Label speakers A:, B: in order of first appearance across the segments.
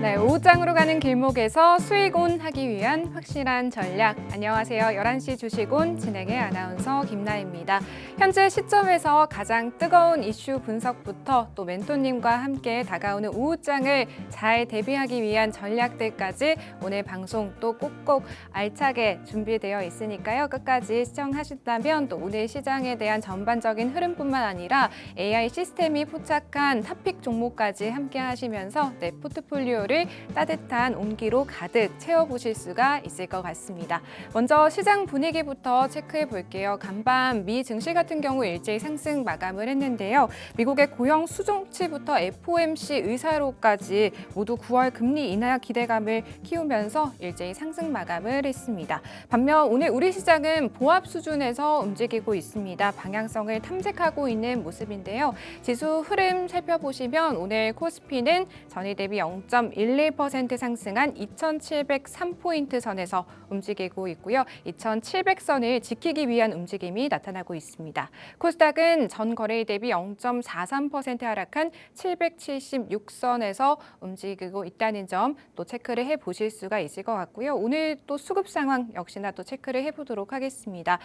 A: 네, 오후장으로 가는 길목에서 수익온 하기 위한 확실한 전략. 안녕하세요. 11시 주식온 진행의 아나운서 김나입니다. 현재 시점에서 가장 뜨거운 이슈 분석부터 또 멘토님과 함께 다가오는 오후장을 잘 대비하기 위한 전략들까지 오늘 방송 또 꼭꼭 알차게 준비되어 있으니까요. 끝까지 시청하신다면 또 오늘 시장에 대한 전반적인 흐름뿐만 아니라 AI 시스템이 포착한 탑픽 종목까지 함께 하시면서 내 포트폴리오를 따뜻한 온기로 가득 채워보실 수가 있을 것 같습니다. 먼저 시장 분위기부터 체크해 볼게요. 간밤 미 증시 같은 경우 일제히 상승 마감을 했는데요. 미국의 고용 수종치부터 FOMC 의사로까지 모두 9월 금리 인하 기대감을 키우면서 일제히 상승 마감을 했습니다. 반면 오늘 우리 시장은 보합 수준에서 움직이고 있습니다. 방향성을 탐색하고 있는 모습인데요. 지수 흐름 살펴보시면 오늘 코스피는 전일 대비 0.11% 상승한 2,703포인트 선에서 움직이고 있고요. 2,700선을 지키기 위한 움직임이 나타나고 있습니다. 코스닥은 전 거래일 대비 0.43% 하락한 776선에서 움직이고 있다는 점 또 체크를 해보실 수가 있을 것 같고요. 오늘 또 수급 상황 역시나 또 체크를 해보도록 하겠습니다.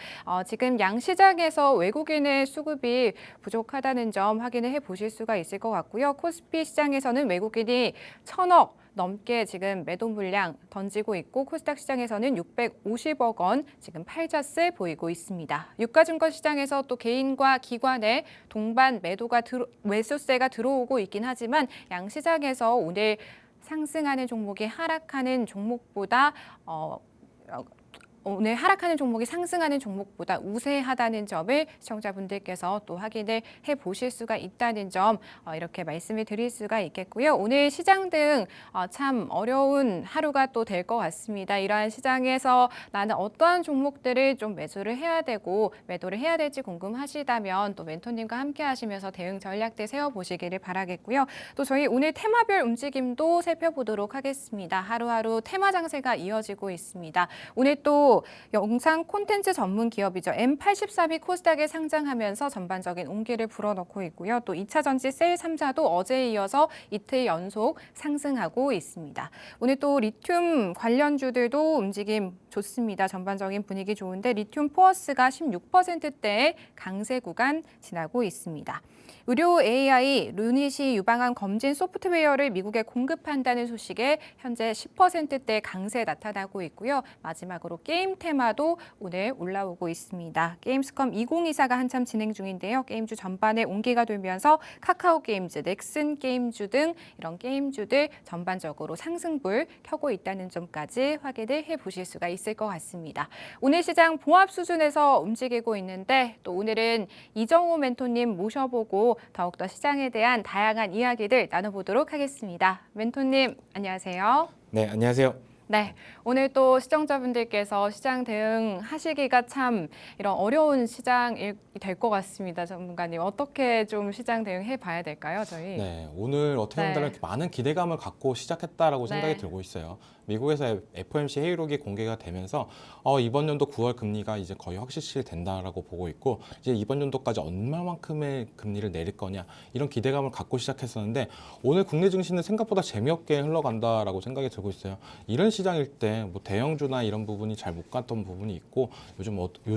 A: 지금 양시장에서 외국인의 수급이 부족하다는 점 확인을 해보실 수가 있을 것 같고요. 코스피 시장에서는 외국인이 1,000억 넘게 지금 매도 물량 던지고 있고 코스닥 시장에서는 650억 원 지금 팔자세 보이고 있습니다. 유가증권 시장에서 또 개인과 기관의 동반 매수세가 들어오고 있긴 하지만 양시장에서 오늘 상승하는 종목이 하락하는 종목보다 오늘 하락하는 종목이 상승하는 종목보다 우세하다는 점을 시청자분들께서 또 확인을 해보실 수가 있다는 점 이렇게 말씀을 드릴 수가 있겠고요. 오늘 시장 등 참 어려운 하루가 또 될 것 같습니다. 이러한 시장에서 나는 어떠한 종목들을 좀 매수를 해야 되고 매도를 해야 될지 궁금하시다면 또 멘토님과 함께 하시면서 대응 전략들 세워보시기를 바라겠고요. 또 저희 오늘 테마별 움직임도 살펴보도록 하겠습니다. 하루하루 테마 장세가 이어지고 있습니다. 오늘 또 영상 콘텐츠 전문 기업이죠. M83이 코스닥에 상장하면서 전반적인 온기를 불어넣고 있고요. 또 2차 전지 셀 3사도 어제에 이어서 이틀 연속 상승하고 있습니다. 오늘 또 리튬 관련주들도 움직임 좋습니다. 전반적인 분위기 좋은데 리튬 포어스가 16%대의 강세 구간 지나고 있습니다. 의료 AI 루닛이 유방암 검진 소프트웨어를 미국에 공급한다는 소식에 현재 10%대 강세 나타나고 있고요. 마지막으로 게임 테마도 오늘 올라오고 있습니다. 게임스컴 2024가 한참 진행 중인데요. 게임주 전반에 온기가 돌면서 카카오 게임즈, 넥슨 게임주 등 이런 게임주들 전반적으로 상승불 켜고 있다는 점까지 확인을 해보실 수가 있을 것 같습니다. 오늘 시장 보합 수준에서 움직이고 있는데 또 오늘은 이정호 멘토님 모셔보고 더욱더 시장에 대한 다양한 이야기들 나눠보도록 하겠습니다. 멘토님 안녕하세요.
B: 네, 안녕하세요.
A: 네, 오늘 또 시청자분들께서 시장 대응하시기가 참 이런 어려운 시장이 될 것 같습니다. 전문가님 어떻게 좀 시장 대응해 봐야 될까요, 저희?
B: 네, 오늘 어떻게 보면 많은 기대감을 갖고 시작했다라고 생각이 들고 있어요. 미국에서 FOMC 회의록이 공개가 되면서 이번 연도 9월 금리가 이제 거의 확실시 된다라고 보고 있고 이제 이번 연도까지 얼마만큼의 금리를 내릴 거냐 이런 기대감을 갖고 시작했었는데 오늘 국내 증시는 생각보다 재미없게 흘러간다라고 생각이 들고 있어요. 이런 시장일 때 뭐 대형주나 이런 부분이 잘 못 갔던 부분이 있고 요즘 어떻게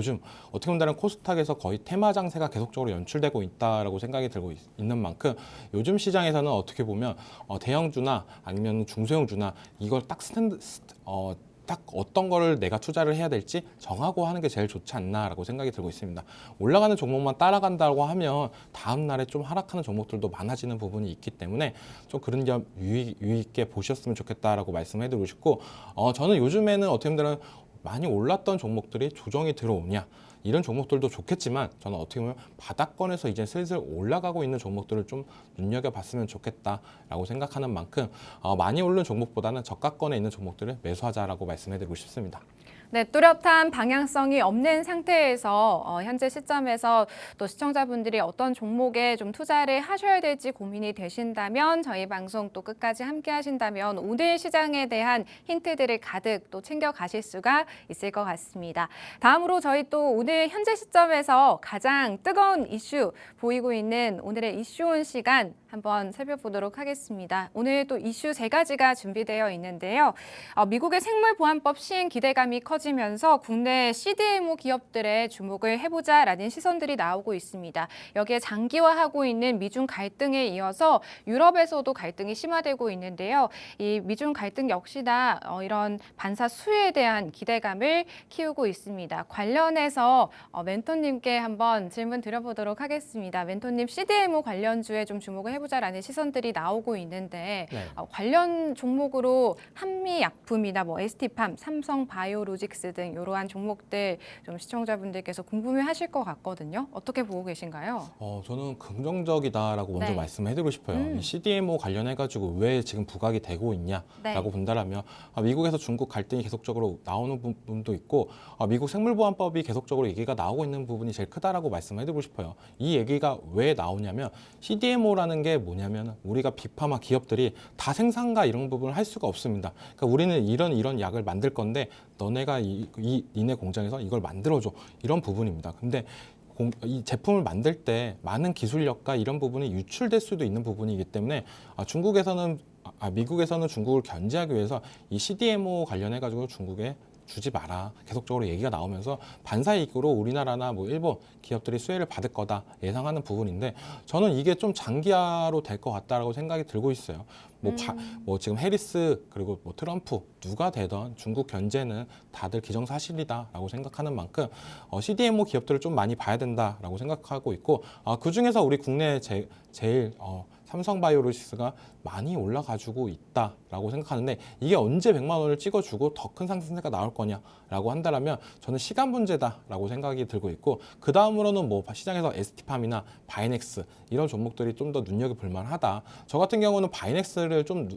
B: 보면 코스닥에서 거의 테마 장세가 계속적으로 연출되고 있다라고 생각이 들고 있는 만큼 요즘 시장에서는 어떻게 보면 대형주나 아니면 중소형주나 이걸 딱 딱 어떤 거를 내가 투자를 해야 될지 정하고 하는 게 제일 좋지 않나라고 생각이 들고 있습니다. 올라가는 종목만 따라간다고 하면 다음 날에 좀 하락하는 종목들도 많아지는 부분이 있기 때문에 좀 그런 점 유의 있게 보셨으면 좋겠다라고 말씀해 드리고 싶고 저는 요즘에는 어떻게 보면 많이 올랐던 종목들이 조정이 들어오냐 이런 종목들도 좋겠지만 저는 어떻게 보면 바닥권에서 이제 슬슬 올라가고 있는 종목들을 좀 눈여겨봤으면 좋겠다라고 생각하는 만큼 많이 오른 종목보다는 저가권에 있는 종목들을 매수하자라고 말씀해드리고 싶습니다.
A: 네, 뚜렷한 방향성이 없는 상태에서 현재 시점에서 또 시청자분들이 어떤 종목에 좀 투자를 하셔야 될지 고민이 되신다면 저희 방송 또 끝까지 함께 하신다면 오늘 시장에 대한 힌트들을 가득 또 챙겨 가실 수가 있을 것 같습니다. 다음으로 저희 또 오늘 현재 시점에서 가장 뜨거운 이슈 보이고 있는 오늘의 이슈온 시간 한번 살펴보도록 하겠습니다. 오늘 또 이슈 3가지가 준비되어 있는데요. 미국의 생물보안법 시행 기대감이 커지면서 국내 CDMO 기업들의 주목을 해보자라는 시선들이 나오고 있습니다. 여기에 장기화하고 있는 미중 갈등에 이어서 유럽에서도 갈등이 심화되고 있는데요. 이 미중 갈등 역시나 이런 반사 수혜에 대한 기대감을 키우고 있습니다. 관련해서 멘토님께 한번 질문 드려보도록 하겠습니다. 멘토님, CDMO 관련주에 좀 주목을 해보자라는 시선들이 나오고 있는데
B: 네.
A: 관련 종목으로 한미약품이나 뭐 ST팜, 삼성바이오로직스 등 이러한 종목들 좀 시청자분들께서 궁금해하실 것 같거든요. 어떻게 보고 계신가요?
B: 저는 긍정적이다라고 먼저
A: 네.
B: 말씀해드리고 싶어요. 이 CDMO 관련해가지고 왜 지금 부각이 되고 있냐라고
A: 네.
B: 본다라면 미국에서 중국 갈등이 계속적으로 나오는 부분도 있고 미국 생물보안법이 계속적으로 얘기가 나오고 있는 부분이 제일 크다라고 말씀해드리고 싶어요. 이 얘기가 왜 나오냐면 CDMO라는 게 뭐냐면 우리가 빅파마 기업들이 다 생산과 이런 부분을 할 수가 없습니다. 그러니까 우리는 이런 약을 만들 건데 너네가 니네 공장에서 이걸 만들어줘 이런 부분입니다. 근데 이 제품을 만들 때 많은 기술력과 이런 부분이 유출될 수도 있는 부분이기 때문에 미국에서는 중국을 견제하기 위해서 이 CDMO 관련해 가지고 중국에 주지 마라. 계속적으로 얘기가 나오면서 반사이익으로 우리나라나 뭐 일본 기업들이 수혜를 받을 거다 예상하는 부분인데 저는 이게 좀 장기화로 될 것 같다라고 생각이 들고 있어요. 뭐 지금 해리스 그리고 뭐 트럼프 누가 되던 중국 견제는 다들 기정사실이다라고 생각하는 만큼 CDMO 기업들을 좀 많이 봐야 된다라고 생각하고 있고 그 중에서 우리 국내 제일 삼성바이오로직스가 많이 올라가지고 있다라고 생각하는데 이게 언제 100만 원을 찍어주고 더 큰 상승세가 나올 거냐라고 한다면 저는 시간 문제다라고 생각이 들고 있고 그 다음으로는 뭐 시장에서 ST팜이나 바이넥스 이런 종목들이 좀 더 눈여겨볼 만하다. 저 같은 경우는 바이넥스를 좀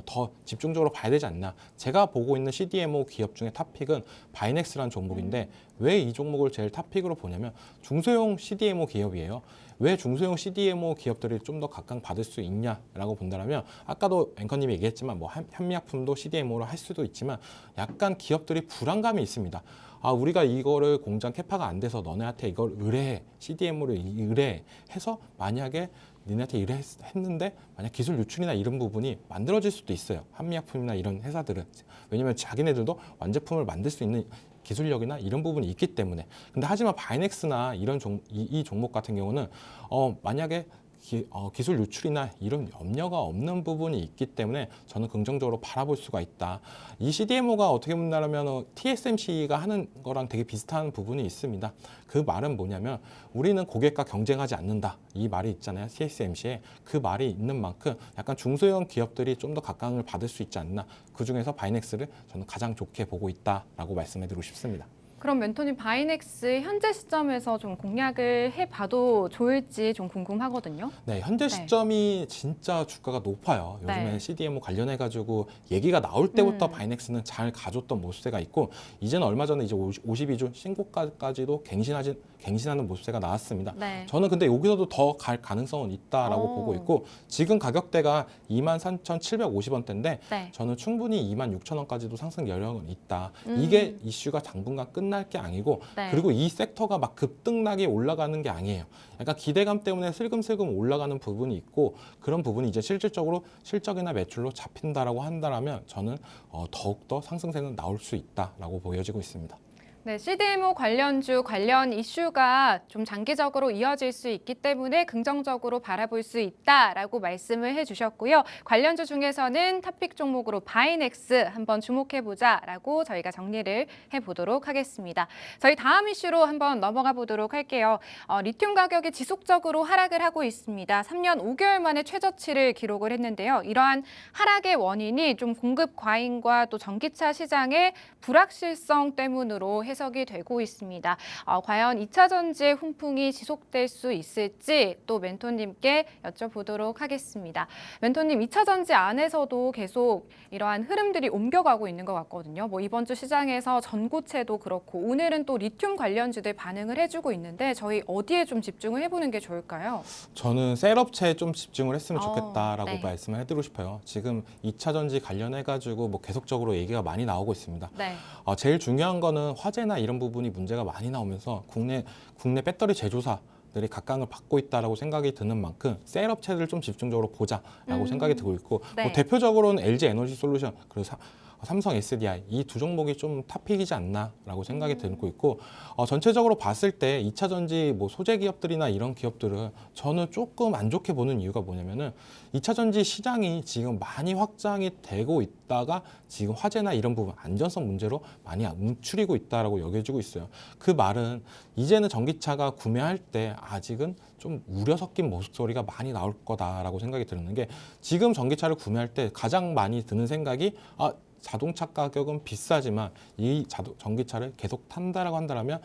B: 더 집중적으로 봐야 되지 않나. 제가 보고 있는 CDMO 기업 중에 탑픽은 바이넥스라는 종목인데 왜 이 종목을 제일 탑픽으로 보냐면 중소형 CDMO 기업이에요. 왜 중소형 CDMO 기업들이 좀 더 각광받을 수 있냐라고 본다면 아까도 앵커님이 얘기했지만 뭐 한미약품도 CDMO로 할 수도 있지만 약간 기업들이 불안감이 있습니다. 우리가 이거를 공장 캐파가 안 돼서 너네한테 이걸 의뢰해 CDMO를 의뢰해서 만약에 니네한테 의뢰했는데 만약 기술 유출이나 이런 부분이 만들어질 수도 있어요. 한미약품이나 이런 회사들은 왜냐하면 자기네들도 완제품을 만들 수 있는 기술력이나 이런 부분이 있기 때문에. 근데 하지만 바이넥스나 이런 이 종목 같은 경우는 만약에 기술 유출이나 이런 염려가 없는 부분이 있기 때문에 저는 긍정적으로 바라볼 수가 있다. 이 CDMO가 어떻게 본다면 TSMC가 하는 거랑 되게 비슷한 부분이 있습니다. 그 말은 뭐냐면 우리는 고객과 경쟁하지 않는다. 이 말이 있잖아요. TSMC에. 그 말이 있는 만큼 약간 중소형 기업들이 좀 더 각광을 받을 수 있지 않나. 그중에서 바이넥스를 저는 가장 좋게 보고 있다라고 말씀해드리고 싶습니다.
A: 그럼 멘토님, 바이넥스 현재 시점에서 좀 공략을 해봐도 좋을지 좀 궁금하거든요.
B: 네, 현재 시점이 진짜 주가가 높아요. 요즘에
A: 네.
B: CDMO 관련해가지고 얘기가 나올 때부터 바이넥스는 잘 가줬던 모습세가 있고 이제는 얼마 전에 이제 52주 신고가까지도 갱신하는 모습세가 나왔습니다.
A: 네.
B: 저는 근데 여기서도 더 갈 가능성은 있다라고 보고 있고 지금 가격대가 23,750원대인데
A: 네.
B: 저는 충분히 26,000원까지도 상승 여력은 있다. 이게 이슈가 당분간 끝날 게 아니고
A: 네.
B: 그리고 이 섹터가 막 급등나게 올라가는 게 아니에요. 약간 기대감 때문에 슬금슬금 올라가는 부분이 있고 그런 부분이 이제 실질적으로 실적이나 매출로 잡힌다라고 한다면 저는 더욱더 상승세는 나올 수 있다라고 보여지고 있습니다.
A: 네, CDMO 관련주 관련 이슈가 좀 장기적으로 이어질 수 있기 때문에 긍정적으로 바라볼 수 있다라고 말씀을 해주셨고요. 관련주 중에서는 탑픽 종목으로 바이넥스 한번 주목해보자라고 저희가 정리를 해보도록 하겠습니다. 저희 다음 이슈로 한번 넘어가 보도록 할게요. 리튬 가격이 지속적으로 하락을 하고 있습니다. 3년 5개월 만에 최저치를 기록을 했는데요. 이러한 하락의 원인이 좀 공급 과잉과 또 전기차 시장의 불확실성 때문으로 해석이 되고 있습니다. 과연 2차 전지의 훈풍이 지속될 수 있을지 또 멘토님께 여쭤보도록 하겠습니다. 멘토님, 2차 전지 안에서도 계속 이러한 흐름들이 옮겨가고 있는 것 같거든요. 뭐 이번 주 시장에서 전고체도 그렇고 오늘은 또 리튬 관련주들 반응을 해주고 있는데 저희 어디에 좀 집중을 해보는 게 좋을까요?
B: 저는 셀업체에 좀 집중을 했으면 좋겠다라고
A: 네.
B: 말씀을 해드리고 싶어요. 지금 2차 전지 관련해가지고 뭐 계속적으로 얘기가 많이 나오고 있습니다.
A: 네.
B: 제일 중요한 거는 화재나 이런 부분이 문제가 많이 나오면서 국내 배터리 제조사들이 각광을 받고 있다라고 생각이 드는 만큼 셀업체를 좀 집중적으로 보자라고 생각이 들고 있고
A: 네.
B: 뭐 대표적으로는 LG 에너지 솔루션 그리고 삼성 SDI 이 두 종목이 좀 탑픽이지 않나라고 생각이 들고 있고 전체적으로 봤을 때 2차 전지 뭐 소재 기업들이나 이런 기업들은 저는 조금 안 좋게 보는 이유가 뭐냐면은 2차 전지 시장이 지금 많이 확장이 되고 있다가 지금 화재나 이런 부분 안전성 문제로 많이 움츠리고 있다라고 여겨지고 있어요. 그 말은 이제는 전기차가 구매할 때 아직은 좀 우려 섞인 목소리가 많이 나올 거다라고 생각이 드는 게 지금 전기차를 구매할 때 가장 많이 드는 생각이 자동차 가격은 비싸지만 이 전기차를 계속 탄다라고 한다면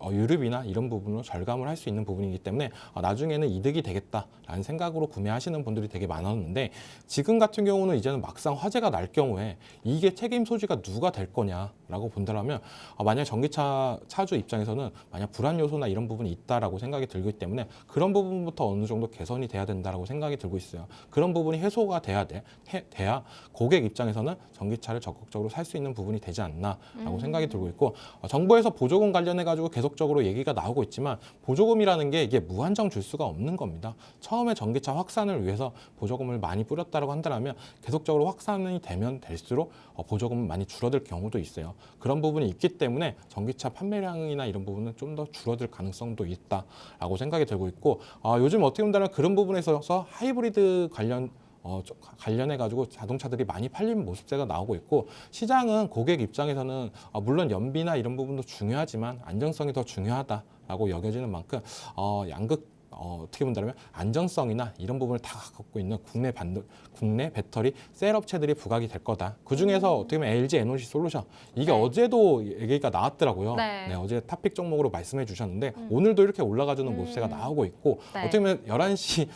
B: 유류비나 이런 부분으로 절감을 할 수 있는 부분이기 때문에 나중에는 이득이 되겠다라는 생각으로 구매하시는 분들이 되게 많았는데 지금 같은 경우는 이제는 막상 화재가 날 경우에 이게 책임 소지가 누가 될 거냐라고 본다면 만약 전기차 차주 입장에서는 만약 불안 요소나 이런 부분이 있다라고 생각이 들기 때문에 그런 부분부터 어느 정도 개선이 돼야 된다라고 생각이 들고 있어요. 그런 부분이 해소가 돼야 고객 입장에서는 전기차를 적극적으로 살 수 있는 부분이 되지 않나라고 생각이 들고 있고 정부에서 보조금 관련해 가지고 계속적으로 얘기가 나오고 있지만 보조금이라는 게 이게 무한정 줄 수가 없는 겁니다. 처음에 전기차 확산을 위해서 보조금을 많이 뿌렸다고 한다면 계속적으로 확산이 되면 될수록 보조금은 많이 줄어들 경우도 있어요. 그런 부분이 있기 때문에 전기차 판매량이나 이런 부분은 좀 더 줄어들 가능성도 있다라고 생각이 들고 있고 요즘 어떻게 본다면 그런 부분에 있어서 하이브리드 관련해가지고 자동차들이 많이 팔리는 모습세가 나오고 있고 시장은 고객 입장에서는 물론 연비나 이런 부분도 중요하지만 안정성이 더 중요하다라고 여겨지는 만큼 어떻게 본다면 안정성이나 이런 부분을 다 갖고 있는 국내 배터리 셀업체들이 부각이 될 거다. 그 중에서 어떻게 보면 LG 에너지 솔루션 이게
A: 네.
B: 어제도 얘기가 나왔더라고요.
A: 네.
B: 어제 탑픽 종목으로 말씀해 주셨는데 오늘도 이렇게 올라가주는 모습세가 나오고 있고
A: 네.
B: 어떻게 보면 11시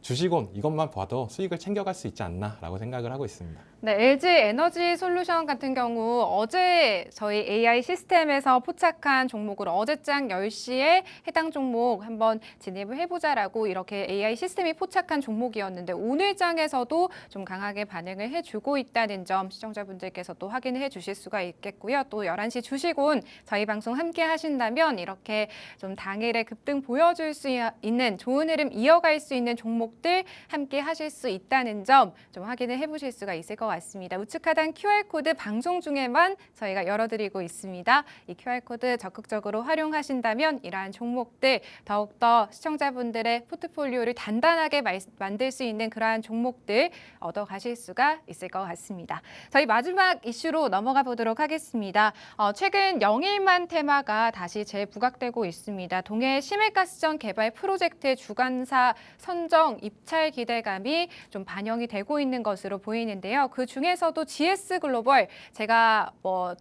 B: 주식온 이것만 봐도 수익을 챙겨갈 수 있지 않나라고 생각을 하고 있습니다.
A: 네, LG 에너지 솔루션 같은 경우 어제 저희 AI 시스템에서 포착한 종목으로 어제장 10시에 해당 종목 한번 진입을 해보자라고 이렇게 AI 시스템이 포착한 종목이었는데 오늘 장에서도 좀 강하게 반응을 해주고 있다는 점 시청자분들께서 또 확인을 해주실 수가 있겠고요. 또 11시 주식온 저희 방송 함께 하신다면 이렇게 좀 당일에 급등 보여줄 수 있는 좋은 흐름 이어갈 수 있는 종목들 함께 하실 수 있다는 점 좀 확인을 해보실 수가 있을 것 같습니다. 우측 하단 QR코드 방송 중에만 저희가 열어드리고 있습니다. 이 QR코드 적극적으로 활용하신다면 이러한 종목들 더욱더 시청자분들의 포트폴리오를 단단하게 만들 수 있는 그러한 종목들 얻어가실 수가 있을 것 같습니다. 저희 마지막 이슈로 넘어가 보도록 하겠습니다. 최근 영일만 테마가 다시 재부각되고 있습니다. 동해 심해가스전 개발 프로젝트의 주관사 선정 입찰 기대감이 좀 반영이 되고 있는 것으로 보이는데요. 그 중에서도 GS글로벌 제가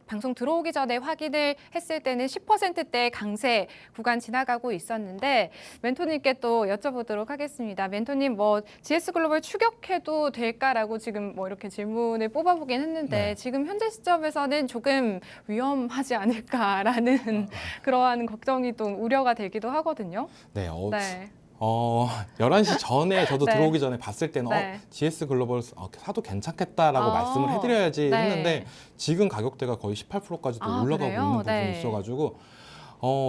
A: 방송 들어오기 전에 확인을 했을 때는 10%대 강세 구간 지나가고 있었는데 멘토님께 또 여쭤보도록 하겠습니다. 멘토님 GS글로벌 추격해도 될까라고 지금 이렇게 질문을 뽑아보긴 했는데
B: 네.
A: 지금 현재 시점에서는 조금 위험하지 않을까라는 그러한 걱정이 또 우려가 되기도 하거든요.
B: 네.
A: 네.
B: 11시 전에 저도
A: 네.
B: 들어오기 전에 봤을 때는
A: 네.
B: GS 글로벌 사도 괜찮겠다라고 말씀을 해드려야지
A: 네.
B: 했는데 지금 가격대가 거의 18%까지도 올라가고
A: 그래요?
B: 있는 부분이
A: 네.
B: 있어가지고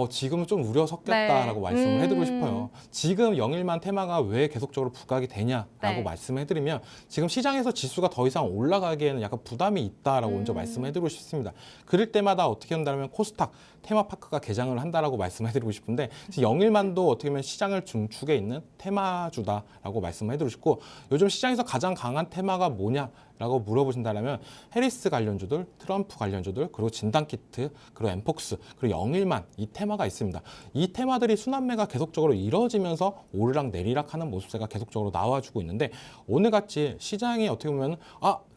B: 지금은 좀 우려 섞였다라고
A: 네.
B: 말씀을 해드리고 싶어요. 지금 영일만 테마가 왜 계속적으로 부각이 되냐라고
A: 네.
B: 말씀해드리면 지금 시장에서 지수가 더 이상 올라가기에는 약간 부담이 있다라고 먼저 말씀해드리고 싶습니다. 그럴 때마다 어떻게 한다면 코스닥 테마파크가 개장을 한다라고 말씀해드리고 싶은데 영일만도 어떻게 보면 시장을 중축에 있는 테마주다라고 말씀해드리고 싶고 요즘 시장에서 가장 강한 테마가 뭐냐라고 물어보신다면 해리스 관련주들, 트럼프 관련주들, 그리고 진단키트, 그리고 엠폭스, 그리고 영일만 이 테마가 있습니다. 이 테마들이 순환매가 계속적으로 이루어지면서 오르락 내리락 하는 모습세가 계속적으로 나와주고 있는데 오늘같이 시장이 어떻게 보면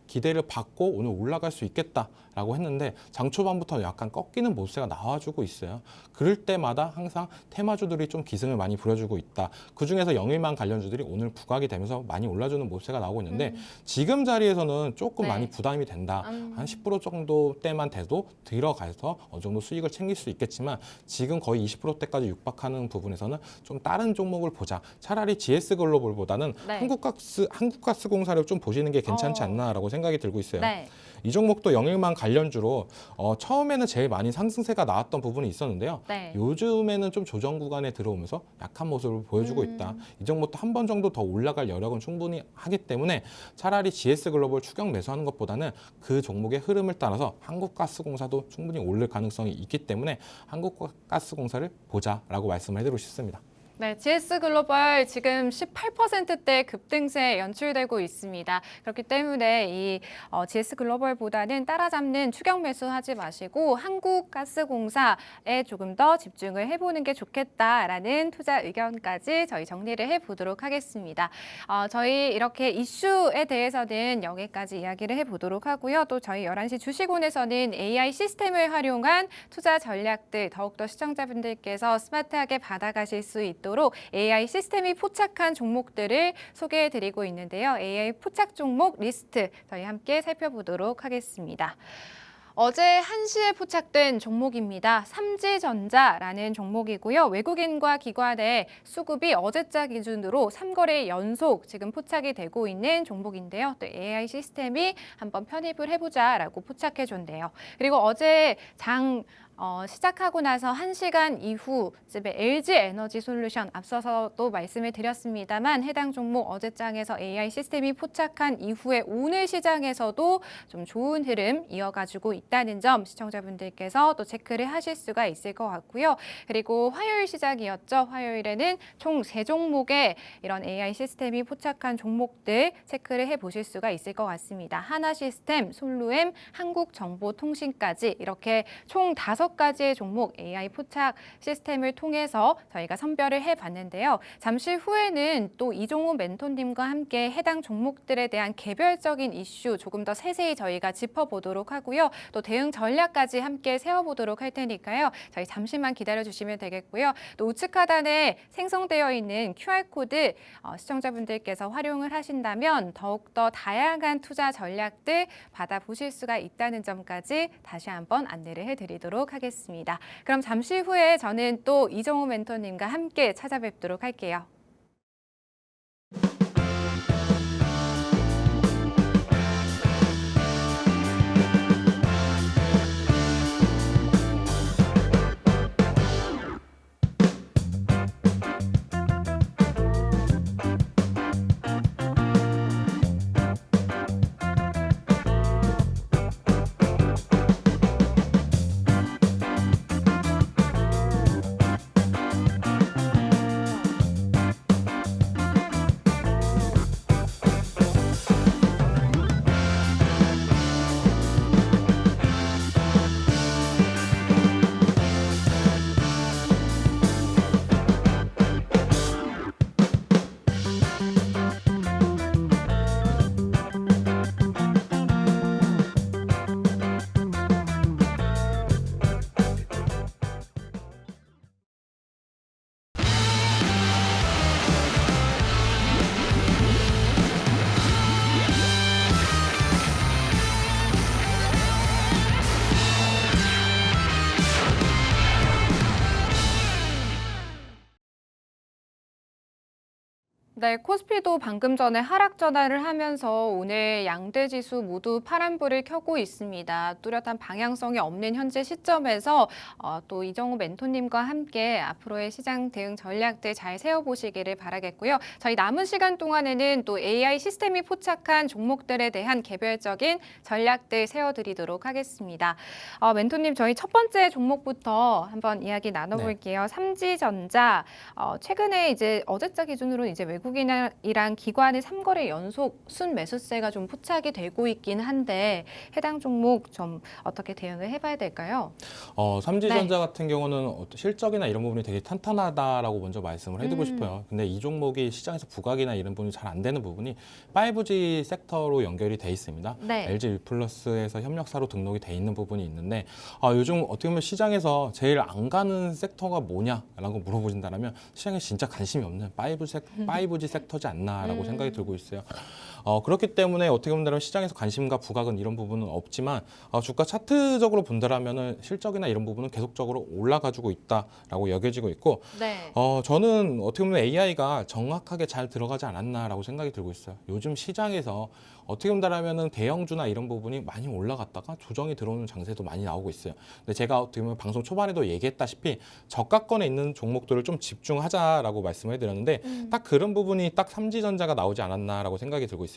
B: 기대를 받고 오늘 올라갈 수 있겠다라고 라고 했는데 장 초반부터 약간 꺾이는 모습세가 나와주고 있어요. 그럴 때마다 항상 테마주들이 좀 기승을 많이 부려주고 있다. 그중에서 영일만 관련주들이 오늘 부각이 되면서 많이 올라주는 모습세가 나오고 있는데 지금 자리에서는 조금
A: 네.
B: 많이 부담이 된다. 한 10% 정도 대만 돼도 들어가서 어느 정도 수익을 챙길 수 있겠지만 지금 거의 20%대까지 육박하는 부분에서는 좀 다른 종목을 보자. 차라리 GS글로벌보다는
A: 네.
B: 한국가스공사를 좀 보시는 게 괜찮지 않나라고 생각이 들고 있어요.
A: 네.
B: 이 종목도 영일만 관련주로 처음에는 제일 많이 상승세가 나왔던 부분이 있었는데요.
A: 네.
B: 요즘에는 좀 조정 구간에 들어오면서 약한 모습을 보여주고 있다. 이 종목도 한 번 정도 더 올라갈 여력은 충분히 하기 때문에 차라리 GS글로벌 추격 매수하는 것보다는 그 종목의 흐름을 따라서 한국가스공사도 충분히 오를 가능성이 있기 때문에 한국가스공사를 보자라고 말씀을 해드리고 싶습니다.
A: 네, GS글로벌 지금 18%대 급등세 연출되고 있습니다. 그렇기 때문에 이 GS글로벌보다는 따라잡는 추격 매수하지 마시고 한국가스공사에 조금 더 집중을 해보는 게 좋겠다라는 투자 의견까지 저희 정리를 해보도록 하겠습니다. 저희 이렇게 이슈에 대해서는 여기까지 이야기를 해보도록 하고요. 또 저희 11시 주식원에서는 AI 시스템을 활용한 투자 전략들 더욱더 시청자분들께서 스마트하게 받아가실 수 있도록 AI 시스템이 포착한 종목들을 소개해드리고 있는데요. AI 포착 종목 리스트 저희 함께 살펴보도록 하겠습니다. 어제 1시에 포착된 종목입니다. 삼지전자라는 종목이고요. 외국인과 기관의 수급이 어제자 기준으로 3거래 연속 지금 포착이 되고 있는 종목인데요. 또 AI 시스템이 한번 편입을 해보자라고 포착해줬네요. 그리고 어제 시작하고 나서 1시간 이후쯤에 LG에너지솔루션 앞서서도 말씀을 드렸습니다만 해당 종목 어제장에서 AI 시스템이 포착한 이후에 오늘 시장에서도 좀 좋은 흐름 이어가지고 있다는 점 시청자분들께서 또 체크를 하실 수가 있을 것 같고요. 그리고 화요일 시작이었죠. 화요일에는 총 3종목의 이런 AI 시스템이 포착한 종목들 체크를 해보실 수가 있을 것 같습니다. 하나시스템, 솔루엠, 한국정보통신까지 이렇게 총 5가지의 종목 AI 포착 시스템을 통해서 저희가 선별을 해봤는데요. 잠시 후에는 또 이종우 멘토님과 함께 해당 종목들에 대한 개별적인 이슈 조금 더 세세히 저희가 짚어보도록 하고요. 또 대응 전략까지 함께 세워보도록 할 테니까요. 저희 잠시만 기다려주시면 되겠고요. 또 우측 하단에 생성되어 있는 QR코드 시청자분들께서 활용을 하신다면 더욱더 다양한 투자 전략들 받아보실 수가 있다는 점까지 다시 한번 안내를 해드리도록 하겠습니다. 그럼 잠시 후에 저는 또 이정우 멘토님과 함께 찾아뵙도록 할게요. 네, 코스피도 방금 전에 하락 전환을 하면서 오늘 양대 지수 모두 파란불을 켜고 있습니다. 뚜렷한 방향성이 없는 현재 시점에서 또 이정우 멘토님과 함께 앞으로의 시장 대응 전략들 잘 세워보시기를 바라겠고요. 저희 남은 시간 동안에는 또 AI 시스템이 포착한 종목들에 대한 개별적인 전략들 세워드리도록 하겠습니다. 멘토님, 저희 첫 번째 종목부터 한번 이야기 나눠볼게요. 삼지전자, 최근에 이제 어제자 기준으로 이제 외국인 전력이랑 기관의 3거래 연속 순매수세가 좀 포착이 되고 있긴 한데 해당 종목 좀 어떻게 대응을 해봐야 될까요?
B: 삼지전자 같은 경우는 실적이나 이런 부분이 되게 탄탄하다라고 먼저 말씀을 해드리고 싶어요. 근데 이 종목이 시장에서 부각이나 이런 부분이 잘 안 되는 부분이 5G 섹터로 연결이 돼 있습니다.
A: 네.
B: LG 위플러스에서 협력사로 등록이 돼 있는 부분이 있는데 요즘 어떻게 보면 시장에서 제일 안 가는 섹터가 뭐냐라고 물어보신다면 시장에 진짜 관심이 없는 5G 섹터지 않나라고 생각이 들고 있어요. 그렇기 때문에 어떻게 본다면 시장에서 관심과 부각은 이런 부분은 없지만 주가 차트적으로 본다라면은 실적이나 이런 부분은 계속적으로 올라가지고 있다라고 여겨지고 있고
A: 네.
B: 저는 어떻게 보면 AI가 정확하게 잘 들어가지 않았나라고 생각이 들고 있어요. 요즘 시장에서 어떻게 본다라면은 대형주나 이런 부분이 많이 올라갔다가 조정이 들어오는 장세도 많이 나오고 있어요. 근데 제가 어떻게 보면 방송 초반에도 얘기했다시피 저가권에 있는 종목들을 좀 집중하자라고 말씀을 해드렸는데 딱 그런 부분이 딱 삼지전자가 나오지 않았나라고 생각이 들고 있습니다.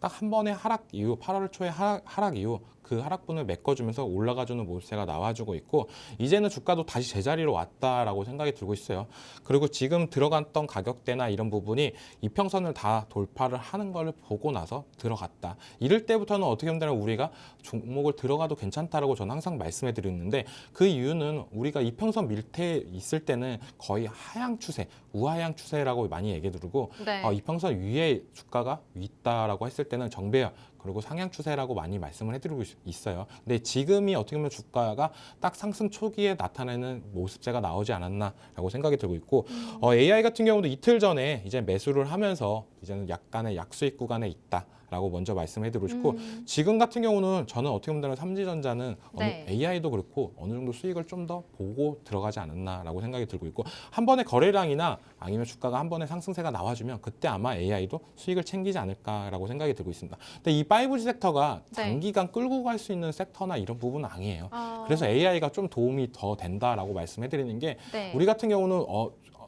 B: 딱 한 번의 하락 이후 8월 초에 하락 이후 그 하락분을 메꿔주면서 올라가주는 모습세가 나와주고 있고 이제는 주가도 다시 제자리로 왔다라고 생각이 들고 있어요. 그리고 지금 들어갔던 가격대나 이런 부분이 이평선을 다 돌파를 하는 걸 보고 나서 들어갔다. 이럴 때부터는 어떻게 보면 우리가 종목을 들어가도 괜찮다라고 저는 항상 말씀해 드렸는데 그 이유는 우리가 이평선 밀대 있을 때는 거의 하향 추세, 우하향 추세라고 많이 얘기 드리고
A: 네.
B: 이평선 위에 주가가 있다라고 했을 때는 정배열 그리고 상향 추세라고 많이 말씀을 해드리고 있어요. 근데 지금이 어떻게 보면 주가가 딱 상승 초기에 나타내는 모습세가 나오지 않았나라고 생각이 들고 있고 AI 같은 경우도 이틀 전에 이제 매수를 하면서 이제는 약간의 약수익 구간에 있다라고 먼저 말씀해드리고 싶고 지금 같은 경우는 저는 어떻게 보면 삼지전자는
A: 네.
B: AI도 그렇고 어느 정도 수익을 좀 더 보고 들어가지 않았나라고 생각이 들고 있고 한 번의 거래량이나 아니면 주가가 한 번의 상승세가 나와주면 그때 아마 AI도 수익을 챙기지 않을까라고 생각이 들고 있습니다. 근데 이 5G 섹터가
A: 네.
B: 장기간 끌고 갈 수 있는 섹터나 이런 부분은 아니에요.
A: 어,
B: 그래서 AI가 좀 도움이 더 된다라고 말씀해드리는 게
A: 네.
B: 우리 같은 경우는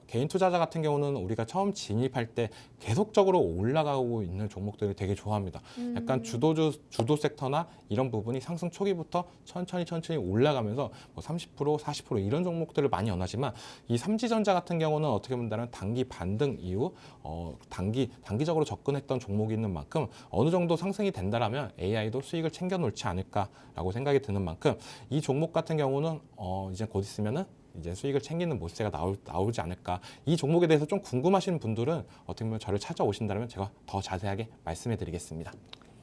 B: 개인 투자자 같은 경우는 우리가 처음 진입할 때 계속적으로 올라가고 있는 종목들을 되게 좋아합니다. 약간 주도 섹터나 이런 부분이 상승 초기부터 천천히 올라가면서 뭐 30%, 40% 이런 종목들을 많이 원하지만 이 삼지전자 같은 경우는 어떻게 본다면 단기 반등 이후 단기적으로 접근했던 종목이 있는 만큼 어느 정도 상승이 된다라면 AI도 수익을 챙겨 놓지 않을까라고 생각이 드는 만큼 이 종목 같은 경우는 이제 곧 있으면은 이제 수익을 챙기는 모습세가 나오지 않을까. 이 종목에 대해서 좀 궁금하신 분들은 어떻게 보면 저를 찾아오신다면 제가 더 자세하게 말씀해 드리겠습니다.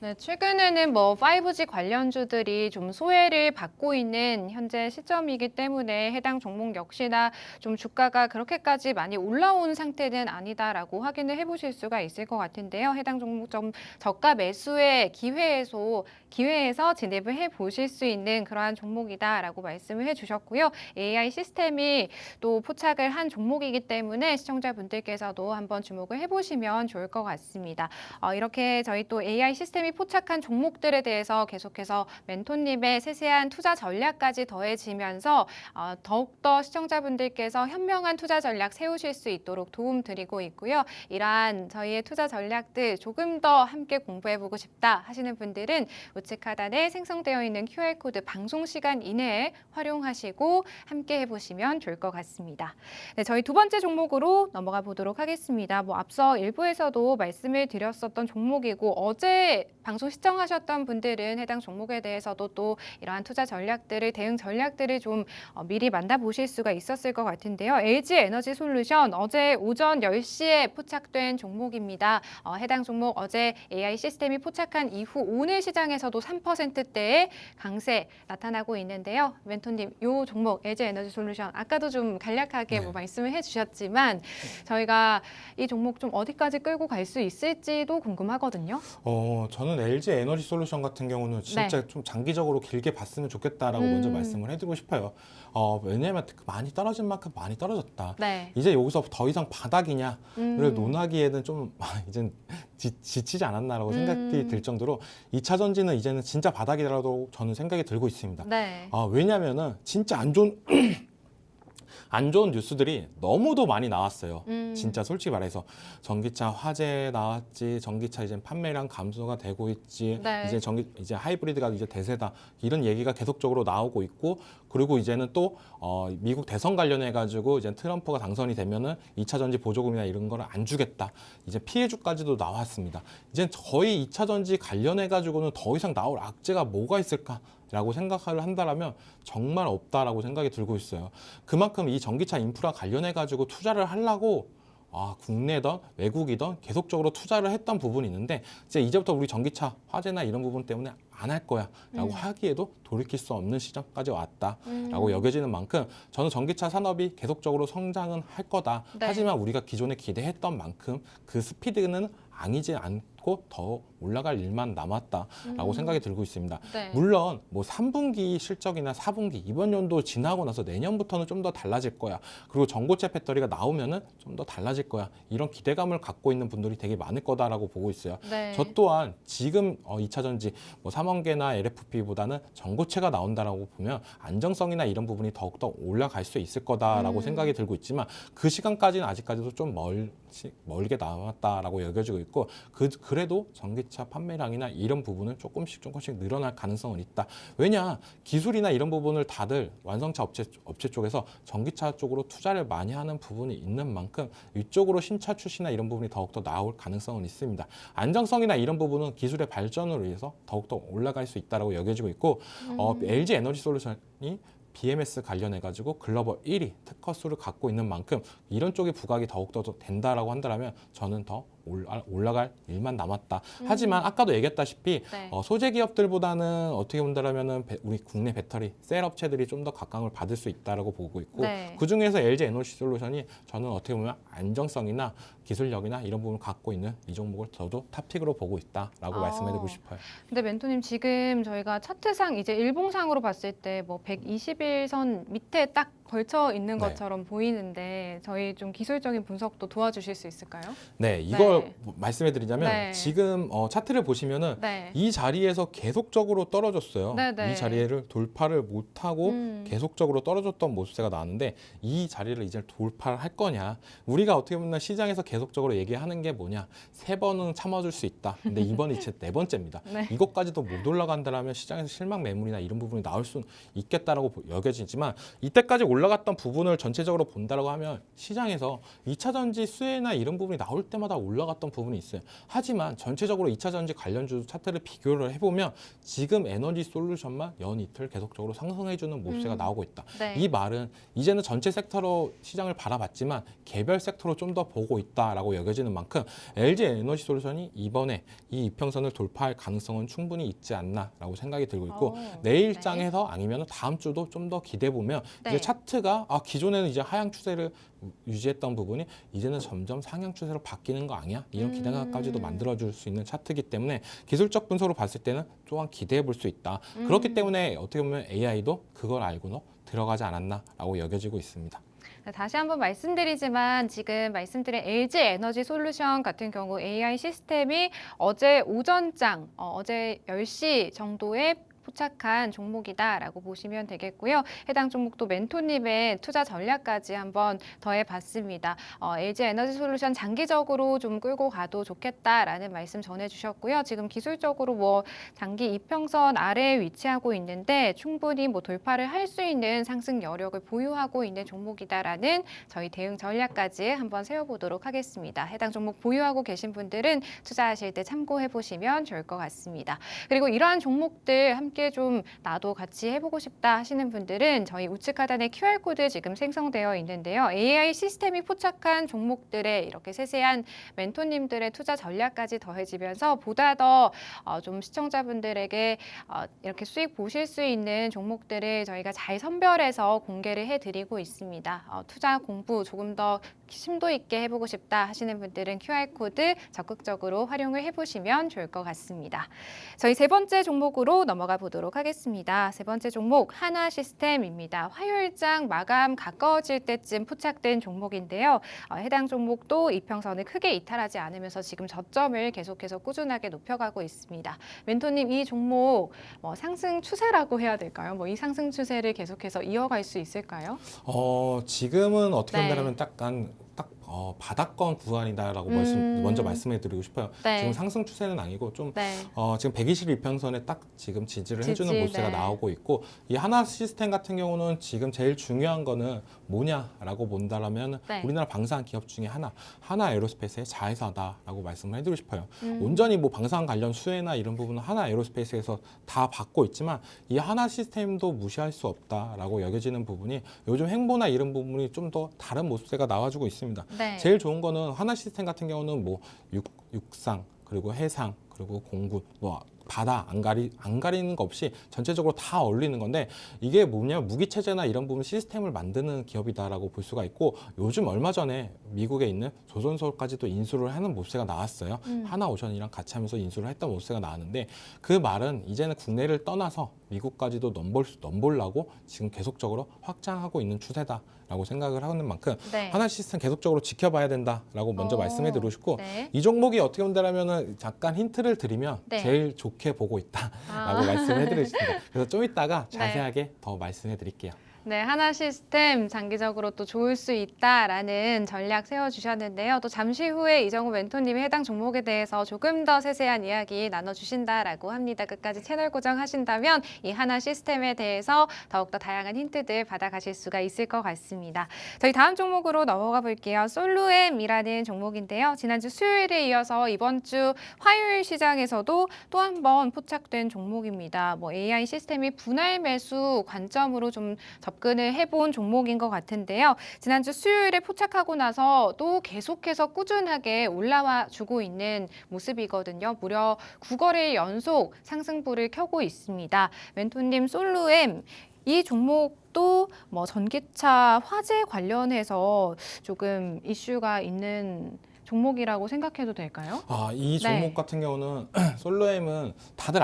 A: 네, 최근에는 뭐 5G 관련주들이 좀 소외를 받고 있는 현재 시점이기 때문에 해당 종목 역시나 좀 주가가 그렇게까지 많이 올라온 상태는 아니다라고 확인을 해보실 수가 있을 것 같은데요. 해당 종목 좀 저가 매수의 기회에서 진입을 해보실 수 있는 그러한 종목이다라고 말씀을 해주셨고요. AI 시스템이 또 포착을 한 종목이기 때문에 시청자분들께서도 한번 주목을 해보시면 좋을 것 같습니다. 이렇게 저희 또 AI 시스템이 포착한 종목들에 대해서 계속해서 멘토님의 세세한 투자 전략까지 더해지면서 더욱더 시청자분들께서 현명한 투자 전략 세우실 수 있도록 도움드리고 있고요. 이러한 저희의 투자 전략들 조금 더 함께 공부해보고 싶다 하시는 분들은 우측 하단에 생성되어 있는 QR코드 방송 시간 이내에 활용하시고 함께 해보시면 좋을 것 같습니다. 네, 저희 두 번째 종목으로 넘어가 보도록 하겠습니다. 앞서 일부에서도 말씀을 드렸었던 종목이고 어제 방송 시청하셨던 분들은 해당 종목에 대해서도 또 이러한 투자 전략들을 대응 전략들을 좀 미리 만나보실 수가 있었을 것 같은데요. LG 에너지 솔루션 어제 오전 10시에 포착된 종목입니다. 해당 종목 어제 AI 시스템이 포착한 이후 오늘 시장에서도 3%대의 강세 나타나고 있는데요. 멘토님, 이 종목 LG 에너지 솔루션 아까도 좀 간략하게 뭐 말씀을 해주셨지만 저희가 이 종목 좀 어디까지 끌고 갈 수 있을지도 궁금하거든요.
B: 저는 LG 에너지 솔루션 같은 경우는 진짜 좀 장기적으로 길게 봤으면 좋겠다라고 먼저 말씀을 해드리고 싶어요. 왜냐하면 많이 떨어진 만큼 많이 떨어졌다.
A: 네.
B: 이제 여기서 더 이상 바닥이냐를 논하기에는 좀 이젠 지치지 않았나라고 생각이 들 정도로 2차 전지는 이제는 진짜 바닥이라도 저는 생각이 들고 있습니다.
A: 네.
B: 왜냐하면은 진짜 안 좋은 안 좋은 뉴스들이 너무도 많이 나왔어요.
A: 음.
B: 진짜 솔직히 말해서 전기차 화재 나왔지, 전기차 이제 판매량 감소가 되고 있지,
A: 네.
B: 이제 하이브리드가 이제 대세다 이런 얘기가 계속적으로 나오고 있고, 그리고 이제는 또 미국 대선 관련해 가지고 이제 트럼프가 당선이 되면은 2차 전지 보조금이나 이런 거를 안 주겠다. 이제 피해주까지도 나왔습니다. 이제 거의 2차 전지 관련해 가지고는 더 이상 나올 악재가 뭐가 있을까라고 생각을 한다라면 정말 없다라고 생각이 들고 있어요. 그만큼 이 전기차 인프라 관련해 가지고 투자를 하려고 국내든 외국이든 계속적으로 투자를 했던 부분이 있는데 이제부터 우리 전기차 화재나 이런 부분 때문에 안 할 거야 라고 하기에도 돌이킬 수 없는 시점까지 왔다라고 여겨지는 만큼 저는 전기차 산업이 계속적으로 성장은 할 거다.
A: 네.
B: 하지만 우리가 기존에 기대했던 만큼 그 스피드는 아니지 않고 더 올라갈 일만 남았다라고 생각이 들고 있습니다.
A: 네.
B: 물론 뭐 3분기 실적이나 4분기 이번 연도 지나고 나서 내년부터는 좀 더 달라질 거야. 그리고 전고체 배터리가 나오면은 좀 더 달라질 거야. 이런 기대감을 갖고 있는 분들이 되게 많을 거다라고 보고 있어요.
A: 네.
B: 저 또한 지금 2차 전지 뭐 삼원계나 LFP보다는 전고체가 나온다라고 보면 안정성이나 이런 부분이 더욱더 올라갈 수 있을 거다라고 생각이 들고 있지만 그 시간까지는 아직까지도 좀 멀게 남았다라고 여겨지고 있고 그래도 전기차 판매량이나 이런 부분은 조금씩 늘어날 가능성은 있다. 왜냐 기술이나 이런 부분을 다들 완성차 업체 쪽에서 전기차 쪽으로 투자를 많이 하는 부분이 있는 만큼 이쪽으로 신차 출시나 이런 부분이 더욱더 나올 가능성은 있습니다. 안정성이나 이런 부분은 기술의 발전으로 인해서 더욱더 올라갈 수 있다라고 여겨지고 있고 LG 에너지 솔루션이 BMS 관련해가지고 글로벌 1위 특허 수를 갖고 있는 만큼 이런 쪽의 부각이 더욱더 된다라고 한다면 저는 더 올라갈 일만 남았다. 하지만 아까도 얘기했다시피
A: 네.
B: 소재 기업들보다는 어떻게 본다면은 우리 국내 배터리 셀 업체들이 좀 더 각광을 받을 수 있다라고 보고 있고
A: 네.
B: 그 중에서 LG 에너지 솔루션이 저는 어떻게 보면 안정성이나 기술력이나 이런 부분을 갖고 있는 이 종목을 저도 탑픽으로 보고 있다라고 말씀해드리고 싶어요.
A: 근데 멘토님 지금 저희가 차트상 이제 일봉상으로 봤을 때 뭐 121선 밑에 딱 걸쳐 있는
B: 네.
A: 것처럼 보이는데 저희 좀 기술적인 분석도 도와주실 수 있을까요?
B: 네, 이걸
A: 네.
B: 말씀해드리자면
A: 네.
B: 지금 차트를 보시면은
A: 네.
B: 이 자리에서 계속적으로 떨어졌어요.
A: 네, 네.
B: 이 자리를 돌파를 못하고 계속적으로 떨어졌던 모습세가 나왔는데 이 자리를 이제 돌파를 할 거냐. 우리가 어떻게 보면 시장에서 계속적으로 얘기하는 게 뭐냐. 3번은 참아줄 수 있다. 근데 이번이 제 4번째입니다.
A: 네.
B: 이것까지도 못 올라간다면 시장에서 실망 매물이나 이런 부분이 나올 수 있겠다라고 여겨지지만 이때까지 올라갔던 부분을 전체적으로 본다라고 하면 시장에서 2차 전지 수혜나 이런 부분이 나올 때마다 올라갔던 부분이 있어요. 하지만 전체적으로 2차 전지 관련주 차트를 비교를 해보면 지금 에너지 솔루션만 연이틀 계속적으로 상승해주는 모습세가 나오고 있다.
A: 네.
B: 이 말은 이제는 전체 섹터로 시장을 바라봤지만 개별 섹터로 좀 더 보고 있다라고 여겨지는 만큼 LG 에너지 솔루션이 이번에 이 이평선을 돌파할 가능성은 충분히 있지 않나라고 생각이 들고 있고 내일장에서 아니면 다음 주도 좀 더 기대해 보면
A: 네.
B: 이제 차트가 기존에는 이제 하향 추세를 유지했던 부분이 이제는 점점 상향 추세로 바뀌는 거 아니야? 이런 기대감까지도 만들어줄 수 있는 차트이기 때문에 기술적 분석으로 봤을 때는 또한 기대해 볼 수 있다. 그렇기 때문에 어떻게 보면 AI도 그걸 알고는 들어가지 않았나라고 여겨지고 있습니다.
A: 다시 한번 말씀드리지만 지금 말씀드린 LG 에너지 솔루션 같은 경우 AI 시스템이 어제 오전장, 어제 10시 정도에 포착한 종목이다라고 보시면 되겠고요. 해당 종목도 멘토님의 투자 전략까지 한번 더해봤습니다. LG 에너지 솔루션 장기적으로 좀 끌고 가도 좋겠다라는 말씀 전해주셨고요. 지금 기술적으로 뭐 장기 이평선 아래에 위치하고 있는데 충분히 뭐 돌파를 할 수 있는 상승 여력을 보유하고 있는 종목이다라는 저희 대응 전략까지 한번 세워보도록 하겠습니다. 해당 종목 보유하고 계신 분들은 투자하실 때 참고해 보시면 좋을 것 같습니다. 그리고 이러한 종목들 함께 좀 나도 같이 해보고 싶다 하시는 분들은 저희 우측 하단에 QR코드 지금 생성되어 있는데요. AI 시스템이 포착한 종목들의 이렇게 세세한 멘토님들의 투자 전략까지 더해지면서 보다 더 좀 시청자분들에게 이렇게 수익 보실 수 있는 종목들을 저희가 잘 선별해서 공개를 해드리고 있습니다. 투자 공부 조금 더 심도 있게 해보고 싶다 하시는 분들은 QR코드 적극적으로 활용을 해보시면 좋을 것 같습니다. 저희 세 번째 종목으로 넘어가 보도록 하겠습니다. 세 번째 종목 하나시스템입니다. 화요일장 마감 가까워질 때쯤 포착된 종목인데요. 해당 종목도 이평선을 크게 이탈하지 않으면서 지금 저점을 계속해서 꾸준하게 높여가고 있습니다. 멘토님, 이 종목 상승 추세라고 해야 될까요? 이 상승 추세를 계속해서 이어갈 수 있을까요?
B: 지금은 어떻게
A: 네.
B: 본다면 바닥권 구간이다라고 먼저 말씀해드리고 싶어요.
A: 네.
B: 지금 상승 추세는 아니고 좀
A: 네.
B: 지금 121평선에 딱 지금 지지를 해주는 모습세가
A: 네.
B: 나오고 있고, 이 하나 시스템 같은 경우는 지금 제일 중요한 거는 뭐냐라고 본다라면
A: 네.
B: 우리나라 방산 기업 중에 하나 에어로스페이스의 자회사다라고 말씀을 해드리고 싶어요. 온전히 방산 관련 수혜나 이런 부분은 하나 에어로스페이스에서 다 받고 있지만 이 하나 시스템도 무시할 수 없다라고 여겨지는 부분이 요즘 행보나 이런 부분이 좀 더 다른 모습세가 나와주고 있습니다.
A: 네.
B: 제일 좋은 거는 하나 시스템 같은 경우는 육상 그리고 해상 그리고 공군 바다 안 가리는 거 없이 전체적으로 다 어울리는 건데, 이게 뭐냐면 무기 체제나 이런 부분 시스템을 만드는 기업이다라고 볼 수가 있고, 요즘 얼마 전에 미국에 있는 조선소까지도 인수를 하는 모습세가 나왔어요. 하나오션이랑 같이 하면서 인수를 했던 모습세가 나왔는데, 그 말은 이제는 국내를 떠나서 미국까지도 넘보려고 지금 계속적으로 확장하고 있는 추세다라고 생각을 하는 만큼
A: 네.
B: 하나 시스템 계속적으로 지켜봐야 된다라고 먼저 말씀해드리고 싶고,
A: 네.
B: 이 종목이 어떻게 본다라면은 잠깐 힌트를 드리면
A: 네.
B: 제일 좋게 보고 있다라고 말씀해드리겠습니다. 그래서 좀 이따가
A: 네.
B: 자세하게 더 말씀해드릴게요.
A: 네, 하나 시스템 장기적으로 또 좋을 수 있다라는 전략 세워주셨는데요. 또 잠시 후에 이정우 멘토님이 해당 종목에 대해서 조금 더 세세한 이야기 나눠주신다라고 합니다. 끝까지 채널 고정하신다면 이 하나 시스템에 대해서 더욱더 다양한 힌트들 받아가실 수가 있을 것 같습니다. 저희 다음 종목으로 넘어가 볼게요. 솔루엠이라는 종목인데요. 지난주 수요일에 이어서 이번 주 화요일 시장에서도 또 한 번 포착된 종목입니다. AI 시스템이 분할 매수 관점으로 좀 접근을 해본 종목인 것 같은데요. 지난주 수요일에 포착하고 나서 또 계속해서 꾸준하게 올라와 주고 있는 모습이거든요. 무려 9거래일 연속 상승부를 켜고 있습니다. 멘토님, 솔루엠 이 종목도 전기차 화재 관련해서 조금 이슈가 있는 종목이라고 생각해도 될까요?
B: 이 종목
A: 네.
B: 같은 경우는 솔로엠은 다들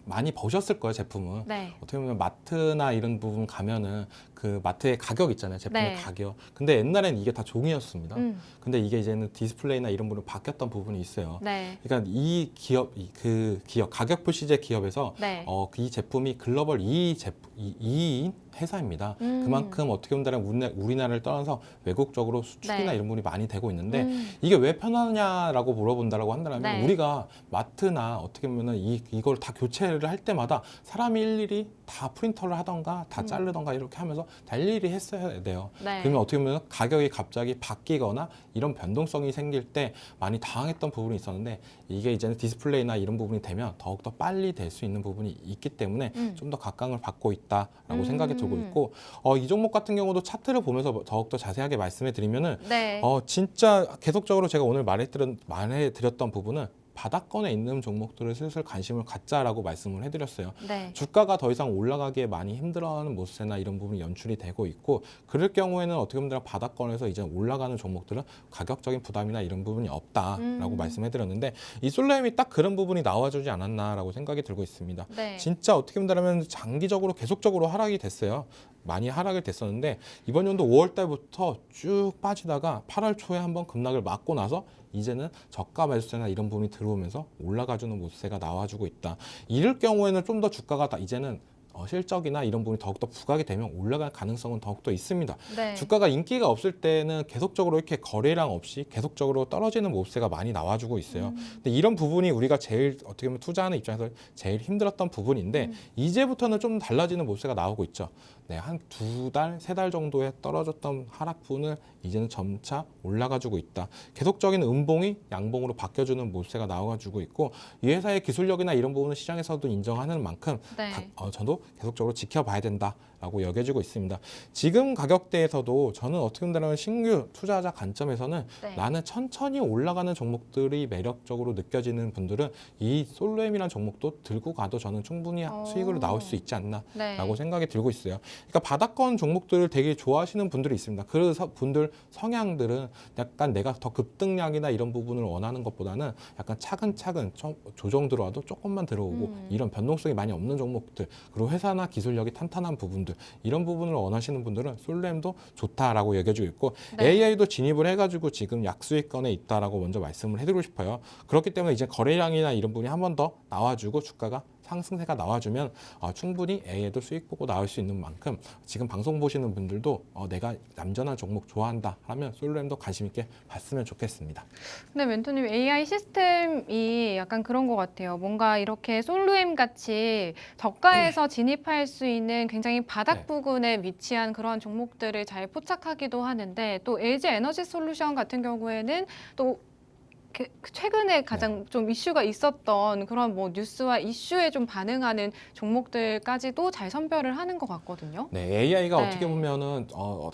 B: 많이 보셨을 거예요, 제품은.
A: 네.
B: 어떻게 보면 마트나 이런 부분 가면은 그 마트의 가격 있잖아요, 제품의
A: 네.
B: 가격. 근데 옛날에는 이게 다 종이였습니다.
A: 음.
B: 근데 이게 이제는 디스플레이나 이런 부분으로 바뀌었던 부분이 있어요.
A: 네.
B: 그러니까 이 기업, 그 기업, 가격 표시제 기업에서
A: 네.
B: 이 제품이 글로벌 2위인 회사입니다. 그만큼 어떻게 본다면 우리나라를 떠나서 외국적으로 수출이나
A: 네.
B: 이런 부분이 많이 되고 있는데, 이게 왜 편하냐라고 물어본다라고 한다면
A: 네.
B: 우리가 마트나 어떻게 보면은 이걸 다 교체를 할 때마다 사람이 일일이 다 프린터를 하던가 다 자르던가 이렇게 하면서 다 일일이 했어야 돼요.
A: 네.
B: 그러면 어떻게 보면 가격이 갑자기 바뀌거나 이런 변동성이 생길 때 많이 당황했던 부분이 있었는데, 이게 이제는 디스플레이나 이런 부분이 되면 더욱더 빨리 될 수 있는 부분이 있기 때문에 좀 더 각광을 받고 있다라고 생각이 들고 있고, 이 종목 같은 경우도 차트를 보면서 더욱더 자세하게 말씀해 드리면은
A: 네.
B: 진짜 계속적으로 제가 오늘 말해드렸던 부분은 바닥권에 있는 종목들을 슬슬 관심을 갖자라고 말씀을 해드렸어요.
A: 네.
B: 주가가 더 이상 올라가기에 많이 힘들어하는 모습이나 이런 부분이 연출이 되고 있고, 그럴 경우에는 어떻게 보면 바닥권에서 이제 올라가는 종목들은 가격적인 부담이나 이런 부분이 없다라고 말씀해드렸는데, 이 솔라임이 딱 그런 부분이 나와주지 않았나라고 생각이 들고 있습니다.
A: 네.
B: 진짜 어떻게 본다면 장기적으로 계속적으로 하락이 됐어요. 많이 하락이 됐었는데 이번 연도 5월 달부터 쭉 빠지다가 8월 초에 한번 급락을 맞고 나서 이제는 저가 매수세나 이런 부분이 들어오면서 올라가주는 모습세가 나와주고 있다. 이럴 경우에는 좀 더 주가가 이제는 실적이나 이런 부분이 더욱더 부각이 되면 올라갈 가능성은 더욱더 있습니다.
A: 네.
B: 주가가 인기가 없을 때는 계속적으로 이렇게 거래량 없이 계속적으로 떨어지는 모습세가 많이 나와주고 있어요. 근데 이런 부분이 우리가 제일 어떻게 보면 투자하는 입장에서 제일 힘들었던 부분인데 이제부터는 좀 달라지는 모습세가 나오고 있죠. 네, 한 2달, 3달 정도에 떨어졌던 하락분을 이제는 점차 올라가주고 있다. 계속적인 음봉이 양봉으로 바뀌어주는 모습세가 나와가지고 있고, 이 회사의 기술력이나 이런 부분은 시장에서도 인정하는 만큼
A: 네.
B: 저도 계속적으로 지켜봐야 된다라고 여겨지고 있습니다. 지금 가격대에서도 저는 어떻게 본다면 신규 투자자 관점에서는
A: 네.
B: 나는 천천히 올라가는 종목들이 매력적으로 느껴지는 분들은 이 솔로엠이라는 종목도 들고 가도 저는 충분히 수익으로 나올 수 있지 않나라고
A: 네.
B: 생각이 들고 있어요. 그러니까 바닥권 종목들을 되게 좋아하시는 분들이 있습니다. 그 분들 성향들은 약간 내가 더 급등량이나 이런 부분을 원하는 것보다는 약간 차근차근 조정 들어와도 조금만 들어오고 이런 변동성이 많이 없는 종목들, 그리고 회사나 기술력이 탄탄한 부분들, 이런 부분을 원하시는 분들은 솔렘도 좋다라고 여겨지고 있고
A: 네.
B: AI도 진입을 해가지고 지금 약수익권에 있다라고 먼저 말씀을 해드리고 싶어요. 그렇기 때문에 이제 거래량이나 이런 부분이 한 번 더 나와주고 주가가 상승세가 나와주면 충분히 AI도 수익 보고 나올 수 있는 만큼 지금 방송 보시는 분들도 내가 얌전한 종목 좋아한다 하면 솔로엠도 관심 있게 봤으면 좋겠습니다.
A: 근데 멘토님 AI 시스템이 약간 그런 것 같아요. 뭔가 이렇게 솔루엠 같이 저가에서 진입할 수 있는 굉장히 바닥
B: 네.
A: 부근에 위치한 그런 종목들을 잘 포착하기도 하는데 또 LG 에너지 솔루션 같은 경우에는 또 최근에 가장 좀 이슈가 있었던 그런 뭐 뉴스와 이슈에 좀 반응하는 종목들까지도 잘 선별을 하는 것 같거든요.
B: 네, AI가
A: 네.
B: 어떻게 보면은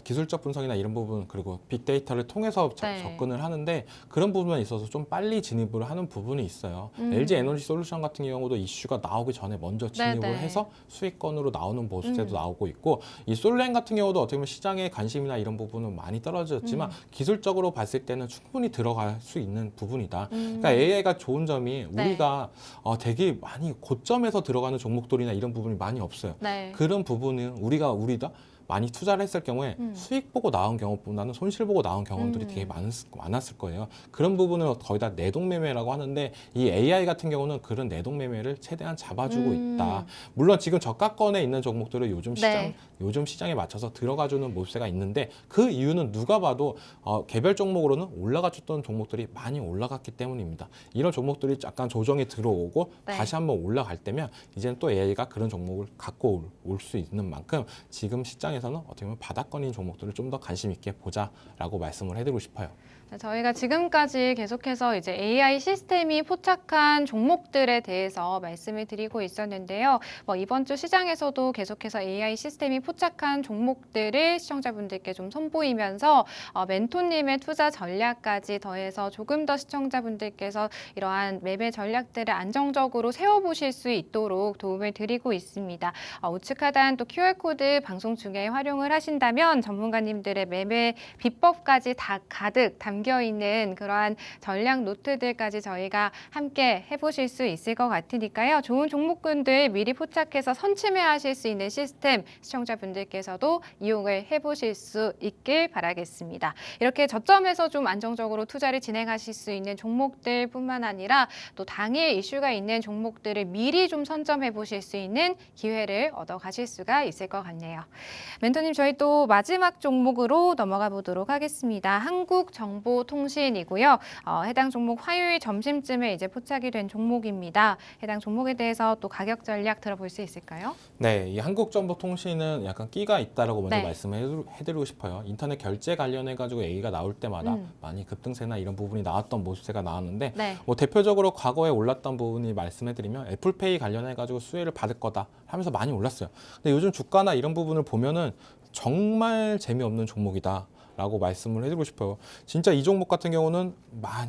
B: 기술적 분석이나 이런 부분 그리고 빅데이터를 통해서
A: 네.
B: 접근을 하는데 그런 부분에 있어서 좀 빨리 진입을 하는 부분이 있어요.
A: 음.
B: LG 에너지 솔루션 같은 경우도 이슈가 나오기 전에 먼저 진입을
A: 네, 네.
B: 해서 수익권으로 나오는 모습도 나오고 있고 이 솔렘 같은 경우도 어떻게 보면 시장의 관심이나 이런 부분은 많이 떨어졌지만 기술적으로 봤을 때는 충분히 들어갈 수 있는 부분이다. 그러니까 AI가 좋은 점이
A: 네.
B: 우리가 되게 많이 고점에서 들어가는 종목들이나 이런 부분이 많이 없어요.
A: 네.
B: 그런 부분은 우리가 많이 투자를 했을 경우에 수익 보고 나온 경우보다는 손실 보고 나온 경우들이 되게 많았을 거예요. 그런 부분을 거의 다 내동매매라고 하는데 이 AI 같은 경우는 그런 내동매매를 최대한 잡아주고 있다. 물론 지금 저가권에 있는 종목들은
A: 네.
B: 요즘 시장에 맞춰서 들어가주는 모습세가 있는데 그 이유는 누가 봐도 개별 종목으로는 올라가줬던 종목들이 많이 올라갔기 때문입니다. 이런 종목들이 약간 조정이 들어오고
A: 네.
B: 다시 한번 올라갈 때면 이제는 또 AI가 그런 종목을 갖고 올 수 있는 만큼 지금 시장에서는 어떻게 보면 바닥권인 종목들을 좀 더 관심 있게 보자라고 말씀을 해드리고 싶어요.
A: 저희가 지금까지 계속해서 이제 AI 시스템이 포착한 종목들에 대해서 말씀을 드리고 있었는데요. 이번 주 시장에서도 계속해서 AI 시스템이 포착한 종목들을 시청자분들께 좀 선보이면서 멘토님의 투자 전략까지 더해서 조금 더 시청자분들께서 이러한 매매 전략들을 안정적으로 세워보실 수 있도록 도움을 드리고 있습니다. 우측 하단 또 QR코드 방송 중에 활용을 하신다면 전문가님들의 매매 비법까지 다 가득 담겨 있는 그러한 전략 노트들까지 저희가 함께 해보실 수 있을 것 같으니까요. 좋은 종목군들 미리 포착해서 선취매하실 수 있는 시스템 시청자분들께서도 이용을 해보실 수 있길 바라겠습니다. 이렇게 저점에서 좀 안정적으로 투자를 진행하실 수 있는 종목들뿐만 아니라 또 당일 이슈가 있는 종목들을 미리 좀 선점해 보실 수 있는 기회를 얻어가실 수가 있을 것 같네요. 멘토님, 저희 또 마지막 종목으로 넘어가 보도록 하겠습니다. 한국정보통신이고요. 해당 종목 화요일 점심쯤에 이제 포착이 된 종목입니다. 해당 종목에 대해서 또 가격 전략 들어볼 수 있을까요?
B: 네, 이 한국정보통신은 약간 끼가 있다라고 먼저
A: 네.
B: 말씀해드리고 싶어요. 인터넷 결제 관련해가지고 얘기가 나올 때마다 많이 급등세나 이런 부분이 나왔던 모습세가 나왔는데
A: 네.
B: 대표적으로 과거에 올랐던 부분이 말씀해드리면 애플페이 관련해가지고 수혜를 받을 거다 하면서 많이 올랐어요. 근데 요즘 주가나 이런 부분을 보면은 정말 재미없는 종목이다. 라고 말씀을 해드리고 싶어요. 진짜 이 종목 같은 경우는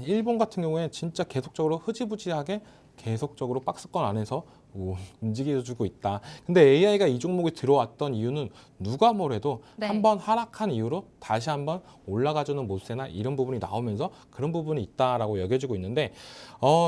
B: 일본 같은 경우에 진짜 계속적으로 흐지부지하게 계속적으로 박스권 안에서 움직여주고 있다. 근데 AI가 이 종목에 들어왔던 이유는 누가 뭐래도
A: 네.
B: 한번 하락한 이후로 다시 한번 올라가주는 모습이나 이런 부분이 나오면서 그런 부분이 있다라고 여겨지고 있는데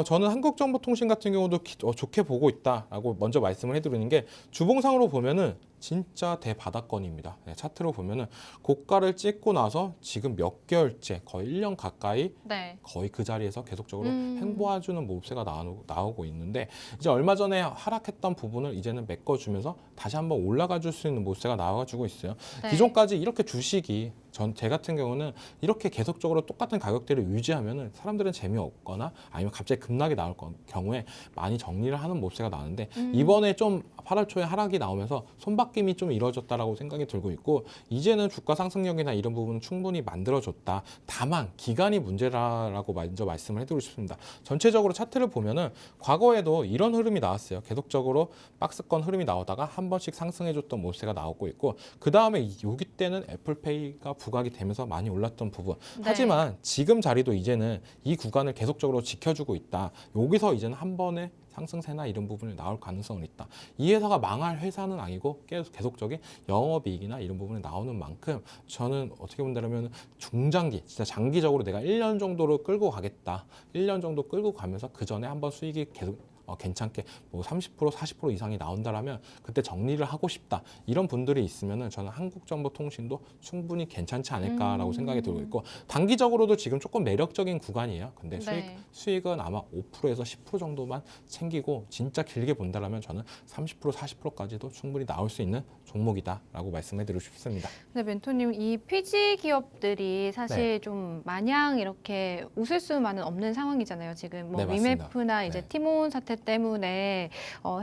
B: 저는 한국정보통신 같은 경우도 좋게 보고 있다라고 먼저 말씀을 해드리는 게 주봉상으로 보면은 진짜 대바닥권입니다. 네, 차트로 보면은 고가를 찍고 나서 지금 몇 개월째 거의 1년 가까이
A: 네.
B: 거의 그 자리에서 계속적으로 행보해주는 모습세가 나오고 있는데 이제 얼마 전에 하락했던 부분을 이제는 메꿔주면서 다시 한번 올라가 줄 수 있는 모습세가 나와주고 있어요.
A: 네.
B: 기존까지 이렇게 주식이 제 같은 경우는 이렇게 계속적으로 똑같은 가격대를 유지하면은 사람들은 재미없거나 아니면 갑자기 급락이 나올 경우에 많이 정리를 하는 모습이 나는데 이번에 좀 8월 초에 하락이 나오면서 손바뀜이 좀 이루어졌다라고 생각이 들고 있고 이제는 주가 상승력이나 이런 부분은 충분히 만들어졌다. 다만 기간이 문제라고 먼저 말씀을 해드리고 싶습니다. 전체적으로 차트를 보면은 과거에도 이런 흐름이 나왔어요. 계속적으로 박스권 흐름이 나오다가 한 번씩 상승해줬던 모습이 나오고 있고 그 다음에 여기 때는 애플페이가 부각이 되면서 많이 올랐던 부분.
A: 네.
B: 하지만 지금 자리도 이제는 이 구간을 계속적으로 지켜주고 있다. 여기서 이제는 한 번에 상승세나 이런 부분이 나올 가능성은 있다. 이 회사가 망할 회사는 아니고 계속적인 영업이익이나 이런 부분이 나오는 만큼 저는 어떻게 본다면 중장기, 진짜 장기적으로 내가 1년 정도로 끌고 가겠다. 1년 정도 끌고 가면서 그 전에 한번 수익이 계속 괜찮게 뭐 30% 40% 이상이 나온다라면 그때 정리를 하고 싶다 이런 분들이 있으면은 저는 한국정보통신도 충분히 괜찮지 않을까라고 생각이 들고 있고 단기적으로도 지금 조금 매력적인 구간이에요. 근데
A: 네.
B: 수익은 아마 5%에서 10% 정도만 챙기고 진짜 길게 본다라면 저는 30% 40%까지도 충분히 나올 수 있는 종목이다라고 말씀해드리고 싶습니다.
A: 네, 멘토님, 이 피지 기업들이 사실 좀 마냥 이렇게 웃을 수만은 없는 상황이잖아요. 지금 뭐
B: 네, 맞습니다.
A: 위메프나 이제
B: 네.
A: 티몬 사태 때문에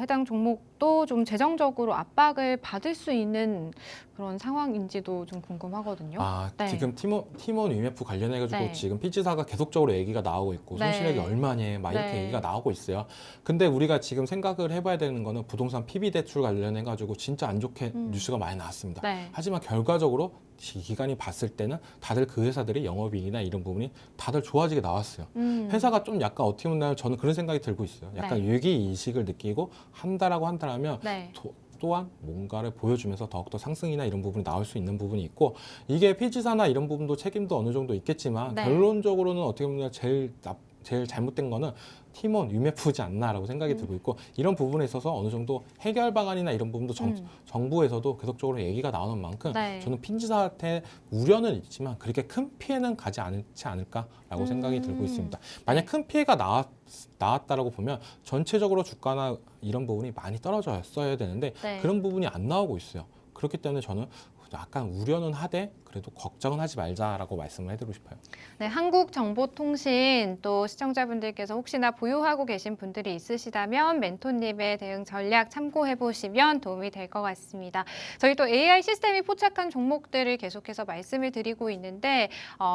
A: 해당 종목도 좀 재정적으로 압박을 받을 수 있는 그런 상황인지도 좀 궁금하거든요. 네.
B: 지금 티몬 위메프 관련해가지고
A: 네.
B: 지금 피지사가 계속적으로 얘기가 나오고 있고
A: 네.
B: 손실액이 얼마니 막 이렇게
A: 네.
B: 얘기가 나오고 있어요. 근데 우리가 지금 생각을 해봐야 되는 거는 부동산 PB 대출 관련해가지고 진짜 안 좋게 뉴스가 많이 나왔습니다.
A: 네.
B: 하지만 결과적으로 기관이 봤을 때는 다들 그 회사들이 영업이익이나 이런 부분이 다들 좋아지게 나왔어요. 회사가 좀 약간 어떻게 보면 저는 그런 생각이 들고 있어요. 약간
A: 네.
B: 위기 의식을 느끼고 한다면
A: 네.
B: 또한 뭔가를 보여주면서 더욱더 상승이나 이런 부분이 나올 수 있는 부분이 있고 이게 피지사나 이런 부분도 책임도 어느 정도 있겠지만
A: 네.
B: 결론적으로는 어떻게 보면 제일 잘못된 거는 팀원 위메프지 않나라고 생각이 들고 있고 이런 부분에 있어서 어느 정도 해결 방안이나 이런 부분도 정부에서도 계속적으로 얘기가 나오는 만큼
A: 네.
B: 저는 피지사한테 우려는 있지만 그렇게 큰 피해는 가지 않지 않을까라고 생각이 들고 있습니다. 만약 큰 피해가 나왔다라고 보면 전체적으로 주가나 이런 부분이 많이 떨어졌어야 되는데
A: 네.
B: 그런 부분이 안 나오고 있어요. 그렇기 때문에 저는 약간 우려는 하되 그래도 걱정은 하지 말자라고 말씀을 해드리고 싶어요.
A: 네, 한국정보통신 또 시청자분들께서 혹시나 보유하고 계신 분들이 있으시다면 멘토님의 대응 전략 참고해 보시면 도움이 될 것 같습니다. 저희 또 AI 시스템이 포착한 종목들을 계속해서 말씀을 드리고 있는데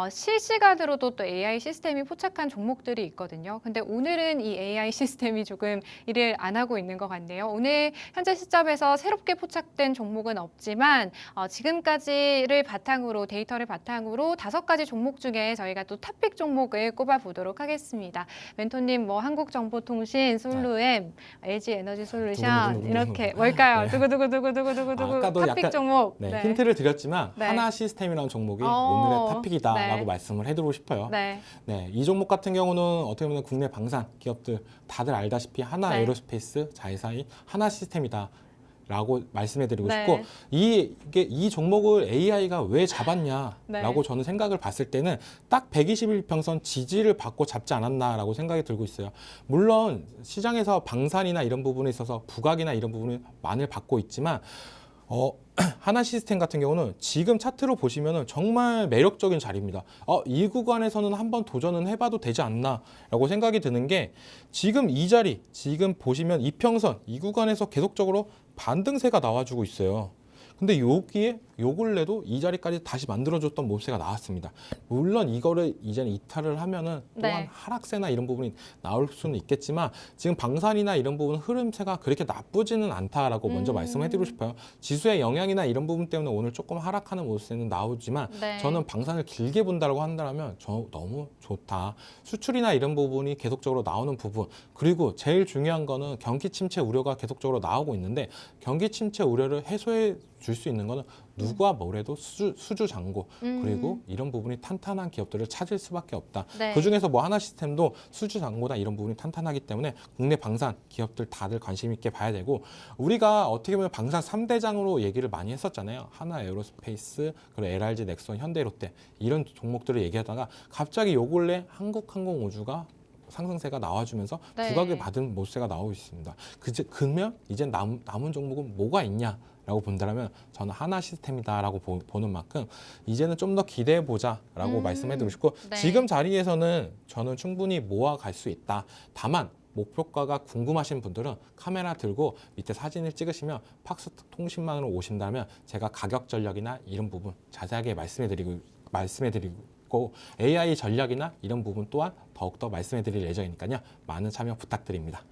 A: 실시간으로도 또 AI 시스템이 포착한 종목들이 있거든요. 근데 오늘은 이 AI 시스템이 조금 일을 안 하고 있는 것 같네요. 오늘 현재 시점에서 새롭게 포착된 종목은 없지만 지금까지를 바탕으로 데이터를 바탕으로 5가지 종목 중에 저희가 또 탑픽 종목을 꼽아 보도록 하겠습니다. 멘토님 뭐 한국정보통신, 솔루엠, LG에너지솔루션
B: 두구두구두구.
A: 이렇게 뭘까요?
B: 네.
A: 두구두구두구두구두구
B: 아까도
A: 탑픽
B: 약간
A: 종목.
B: 네, 힌트를 드렸지만
A: 네.
B: 하나시스템이라는 종목이
A: 어,
B: 오늘의 탑픽이다라고
A: 네.
B: 말씀을 해드리고 싶어요.
A: 네.
B: 네, 이 종목 같은 경우는 어떻게 보면 국내 방산 기업들 다들 알다시피 하나
A: 네.
B: 에어로스페이스, 자회사인 하나시스템이다. 라고 말씀해드리고
A: 네.
B: 싶고 이 종목을 AI가 왜 잡았냐라고
A: 네.
B: 저는 생각을 봤을 때는 딱 121평선 지지를 받고 잡지 않았나라고 생각이 들고 있어요. 물론 시장에서 방산이나 이런 부분에 있어서 부각이나 이런 부분이 많이 받고 있지만 하나시스템 같은 경우는 지금 차트로 보시면은 정말 매력적인 자리입니다. 이 구간에서는 한번 도전은 해봐도 되지 않나라고 생각이 드는 게 지금 이 자리, 지금 보시면 이평선, 이 구간에서 계속적으로 반등세가 나와주고 있어요. 근데 여기에 요 근래도 이 자리까지 다시 만들어줬던 모습이 나왔습니다. 물론 이거를 이제는 이탈을 하면은 또한
A: 네.
B: 하락세나 이런 부분이 나올 수는 있겠지만 지금 방산이나 이런 부분 흐름세가 그렇게 나쁘지는 않다라고 먼저 말씀해드리고 싶어요. 지수의 영향이나 이런 부분 때문에 오늘 조금 하락하는 모습은 나오지만
A: 네.
B: 저는 방산을 길게 본다라고 한다면 너무 좋다. 수출이나 이런 부분이 계속적으로 나오는 부분 그리고 제일 중요한 거는 경기 침체 우려가 계속적으로 나오고 있는데 경기 침체 우려를 해소해 줄 수 있는 거는 누가 뭐래도 수주 잔고 그리고 이런 부분이 탄탄한 기업들을 찾을 수밖에 없다.
A: 네.
B: 그중에서 뭐 하나시스템도 수주 잔고나 이런 부분이 탄탄하기 때문에 국내 방산 기업들 다들 관심 있게 봐야 되고 우리가 어떻게 보면 방산 3대장으로 얘기를 많이 했었잖아요. 하나 에어로스페이스, 그리고 LRG, 넥선, 현대롯데 이런 종목들을 얘기하다가 갑자기 요 근래 한국항공우주가 상승세가 나와주면서
A: 네.
B: 부각을 받은 모습이 나오고 있습니다. 그러면 이제 남은 종목은 뭐가 있냐? 라고 본다면 저는 하나 시스템이다라고 보는 만큼 이제는 좀 더 기대해 보자라고 말씀해드리고 싶고
A: 네.
B: 지금 자리에서는 저는 충분히 모아갈 수 있다. 다만 목표가가 궁금하신 분들은 카메라 들고 밑에 사진을 찍으시면 팍스 통신망으로 오신다면 제가 가격 전략이나 이런 부분 자세하게 말씀해드리고 AI 전략이나 이런 부분 또한 더욱더 말씀해드릴 예정이니까요. 많은 참여 부탁드립니다.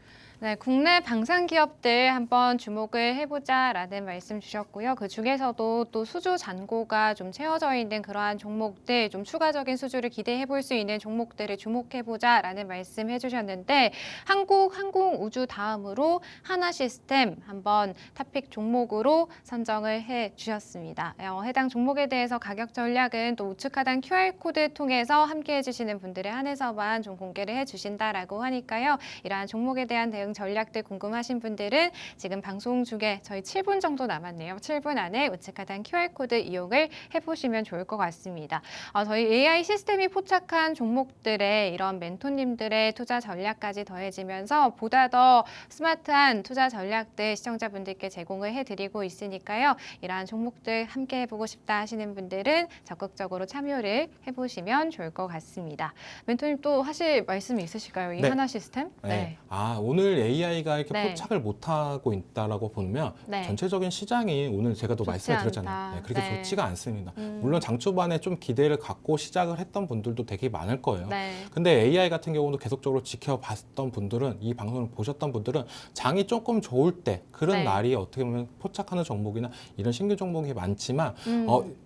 A: 네, 국내 방산 기업들 한번 주목을 해보자라는 말씀 주셨고요. 그 중에서도 또 수주 잔고가 좀 채워져 있는 그러한 종목들, 좀 추가적인 수주를 기대해 볼 수 있는 종목들을 주목해보자라는 말씀 해주셨는데 한국 항공우주 다음으로 하나시스템 한번 탑픽 종목으로 선정을 해주셨습니다. 해당 종목에 대해서 가격 전략은 또 우측 하단 QR코드 통해서 함께 해주시는 분들에 한해서만 좀 공개를 해주신다라고 하니까요. 이러한 종목에 대한 대응 전략들 궁금하신 분들은 지금 방송 중에 저희 7분 정도 남았네요. 7분 안에 우측 하단 QR코드 이용을 해보시면 좋을 것 같습니다. 저희 AI 시스템이 포착한 종목들의 이런 멘토님들의 투자 전략까지 더해지면서 보다 더 스마트한 투자 전략들 시청자분들께 제공을 해드리고 있으니까요. 이러한 종목들 함께 해보고 싶다 하시는 분들은 적극적으로 참여를 해보시면 좋을 것 같습니다. 멘토님 또 하실 말씀이 있으실까요? 이
B: 네.
A: 하나 시스템?
B: 네. 오늘 AI가 이렇게
A: 네.
B: 포착을 못하고 있다라고 보면
A: 네.
B: 전체적인 시장이 오늘 제가 또
A: 좋지
B: 말씀을
A: 않다.
B: 드렸잖아요. 네, 그렇게
A: 네.
B: 좋지가 않습니다. 물론 장초반에 좀 기대를 갖고 시작을 했던 분들도 되게 많을 거예요.
A: 네.
B: 근데 AI 같은 경우도 계속적으로 지켜봤던 분들은 이 방송을 보셨던 분들은 장이 조금 좋을 때 그런
A: 네.
B: 날이 어떻게 보면 포착하는 종목이나 이런 신규 종목이 많지만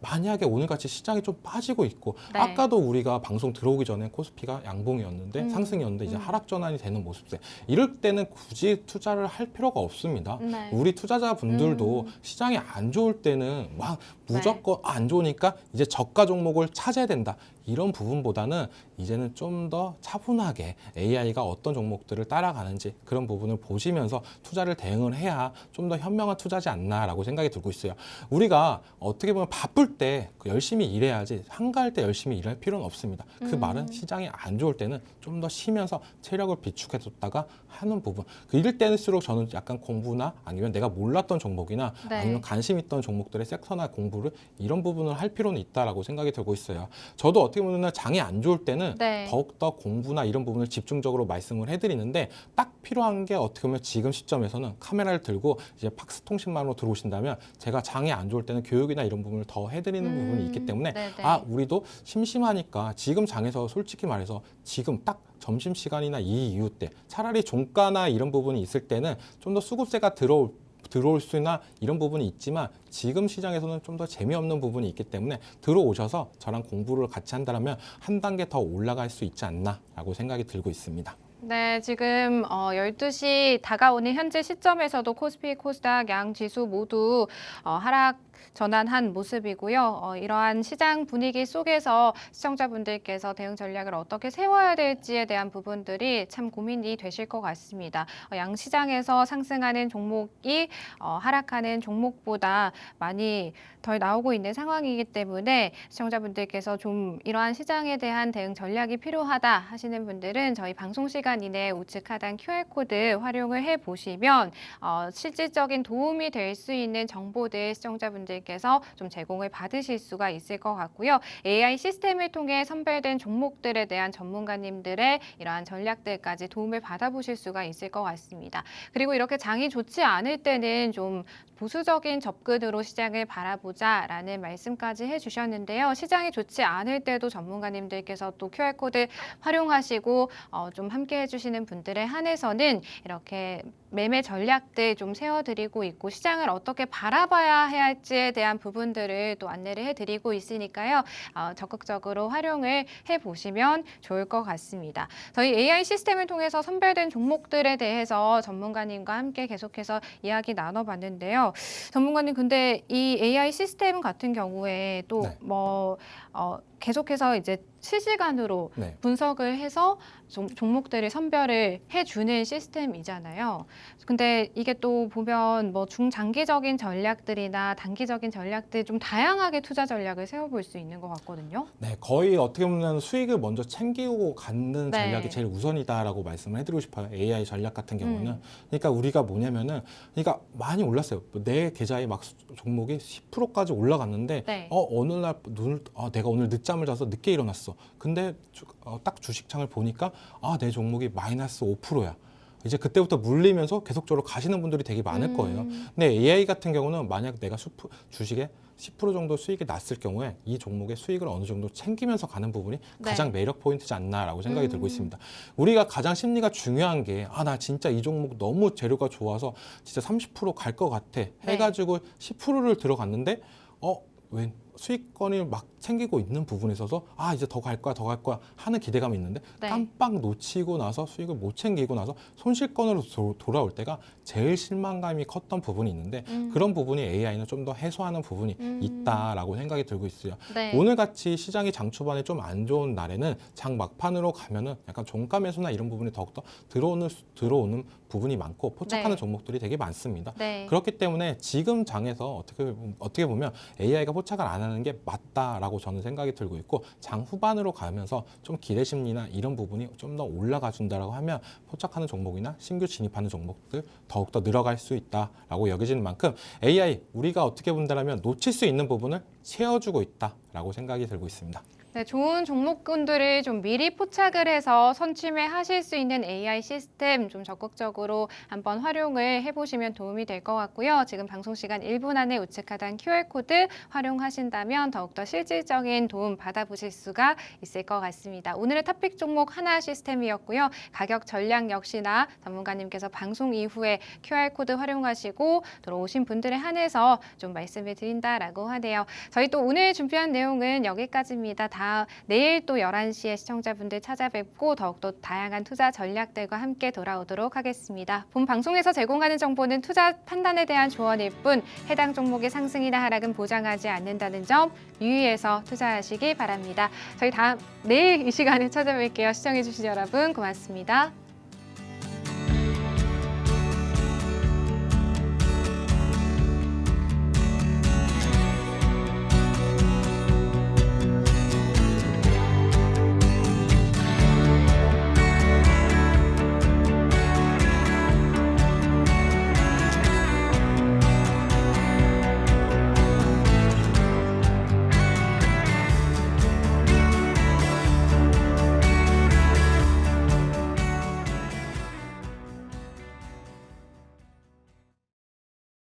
B: 만약에 오늘같이 시장이 좀 빠지고 있고
A: 네.
B: 아까도 우리가 방송 들어오기 전에 코스피가 양봉이었는데 상승이었는데 이제 하락 전환이 되는 모습들 이럴 때는 굳이 투자를 할 필요가 없습니다.
A: 네.
B: 우리 투자자분들도 시장이 안 좋을 때는 막 무조건 안 좋으니까 이제 저가 종목을 찾아야 된다. 이런 부분보다는 이제는 좀 더 차분하게 AI가 어떤 종목들을 따라가는지 그런 부분을 보시면서 투자를 대응을 해야 좀 더 현명한 투자지 않나라고 생각이 들고 있어요. 우리가 어떻게 보면 바쁠 때 열심히 일해야지 한가할 때 열심히 일할 필요는 없습니다. 그 말은 시장이 안 좋을 때는 좀 더 쉬면서 체력을 비축해뒀다가 하는 부분. 이럴 때일수록 저는 약간 공부나 아니면 내가 몰랐던 종목이나
A: 네.
B: 아니면 관심 있던 종목들의 섹터나 공부를 이런 부분을 할 필요는 있다라고 생각이 들고 있어요. 저도 어떻게 보면 장이 안 좋을 때는
A: 네.
B: 더욱더 공부나 이런 부분을 집중적으로 말씀을 해드리는데 딱 필요한 게 어떻게 보면 지금 시점에서는 카메라를 들고 이제 팍스 통신망으로 들어오신다면 제가 장이 안 좋을 때는 교육이나 이런 부분을 더 해드리는 부분이 있기 때문에
A: 네네.
B: 우리도 심심하니까 지금 장에서 솔직히 말해서 지금 딱 점심시간이나 이 이후 때 차라리 종가나 이런 부분이 있을 때는 좀 더 수급세가 들어올 수나 이런 부분이 있지만 지금 시장에서는 좀 더 재미없는 부분이 있기 때문에 들어오셔서 저랑 공부를 같이 한다면 한 단계 더 올라갈 수 있지 않나라고 생각이 들고 있습니다.
A: 네, 지금 12시 다가오는 현재 시점에서도 코스피, 코스닥 양 지수 모두 하락 전환한 모습이고요. 이러한 시장 분위기 속에서 시청자분들께서 대응 전략을 어떻게 세워야 될지에 대한 부분들이 참 고민이 되실 것 같습니다. 양 시장에서 상승하는 종목이 하락하는 종목보다 많이 덜 나오고 있는 상황이기 때문에 시청자분들께서 좀 이러한 시장에 대한 대응 전략이 필요하다 하시는 분들은 저희 방송 시간 이내에 우측 하단 QR코드 활용을 해보시면 실질적인 도움이 될 수 있는 정보들 시청자분들께서 좀 제공을 받으실 수가 있을 것 같고요. AI 시스템을 통해 선별된 종목들에 대한 전문가님들의 이러한 전략들까지 도움을 받아보실 수가 있을 것 같습니다. 그리고 이렇게 장이 좋지 않을 때는 좀 보수적인 접근으로 시장을 바라보자라는 말씀까지 해주셨는데요. 시장이 좋지 않을 때도 전문가님들께서 또 QR코드 활용하시고 좀 함께 해주시는 분들에 한해서는 이렇게 매매 전략들 좀 세워드리고 있고 시장을 어떻게 바라봐야 할지에 대한 부분들을 또 안내를 해드리고 있으니까요. 적극적으로 활용을 해보시면 좋을 것 같습니다. 저희 AI 시스템을 통해서 선별된 종목들에 대해서 전문가님과 함께 계속해서 이야기 나눠봤는데요. 전문가님, 근데 이 AI 시스템 같은 경우에 또
B: 네.
A: 계속해서 이제 실시간으로
B: 네.
A: 분석을 해서 종목들을 선별을 해주는 시스템이잖아요. 근데 이게 또 보면 뭐 중장기적인 전략들이나 단기적인 전략들 좀 다양하게 투자 전략을 세워볼 수 있는 것 같거든요.
B: 네, 거의 어떻게 보면 수익을 먼저 챙기고 가는
A: 네.
B: 전략이 제일 우선이다라고 말씀을 해드리고 싶어요. AI 전략 같은 경우는. 그러니까 우리가 뭐냐면은, 그러니까 많이 올랐어요. 내 계좌에 막 종목이 10%까지 올라갔는데,
A: 네.
B: 어느 날 내가 오늘 늦잠을 자서 늦게 일어났어. 근데 딱 주식창을 보니까 내 종목이 마이너스 5%야. 이제 그때부터 물리면서 계속적으로 가시는 분들이 되게 많을 거예요. 근데 AI 같은 경우는 만약 내가 주식에 10% 정도 수익이 났을 경우에 이 종목의 수익을 어느 정도 챙기면서 가는 부분이
A: 네.
B: 가장 매력 포인트지 않나라고 생각이 들고 있습니다. 우리가 가장 심리가 중요한 게 나 진짜 이 종목 너무 재료가 좋아서 진짜 30%갈 것 같아 해가지고 10%를 들어갔는데 왜 수익권을 막 챙기고 있는 부분에 있어서 이제 더 갈 거야 하는 기대감이 있는데
A: 네.
B: 깜빡 놓치고 나서 수익을 못 챙기고 나서 손실권으로 돌아올 때가 제일 실망감이 컸던 부분이 있는데 그런 부분이 AI는 좀 더 해소하는 부분이 있다라고 생각이 들고 있어요.
A: 네.
B: 오늘 같이 시장이 장 초반에 좀 안 좋은 날에는 장 막판으로 가면은 약간 종가 매수나 이런 부분이 더욱더 들어오는 부분이 많고 포착하는
A: 네.
B: 종목들이 되게 많습니다.
A: 네.
B: 그렇기 때문에 지금 장에서 어떻게 보면 AI가 포착을 안 하는 게 맞다라고 저는 생각이 들고 있고 장 후반으로 가면서 좀 기대 심리나 이런 부분이 좀 더 올라가 준다라고 하면 포착하는 종목이나 신규 진입하는 종목들 더욱더 늘어갈 수 있다라고 여겨지는 만큼 AI 우리가 어떻게 본다면 놓칠 수 있는 부분을 채워주고 있다라고 생각이 들고 있습니다.
A: 네, 좋은 종목군들을 좀 미리 포착을 해서 선취매하실 수 있는 AI 시스템 좀 적극적으로 한번 활용을 해보시면 도움이 될 것 같고요. 지금 방송 시간 1분 안에 우측 하단 QR코드 활용하신다면 더욱더 실질적인 도움 받아보실 수가 있을 것 같습니다. 오늘의 탑픽 종목 하나 시스템이었고요. 가격 전략 역시나 전문가님께서 방송 이후에 QR코드 활용하시고 들어오신 분들에 한해서 좀 말씀을 드린다라고 하네요. 저희 또 오늘 준비한 내용은 여기까지입니다. 내일 또 11시에 시청자분들 찾아뵙고 더욱더 다양한 투자 전략들과 함께 돌아오도록 하겠습니다. 본 방송에서 제공하는 정보는 투자 판단에 대한 조언일 뿐 해당 종목의 상승이나 하락은 보장하지 않는다는 점 유의해서 투자하시기 바랍니다. 저희 내일 이 시간에 찾아뵐게요. 시청해주신 여러분 고맙습니다.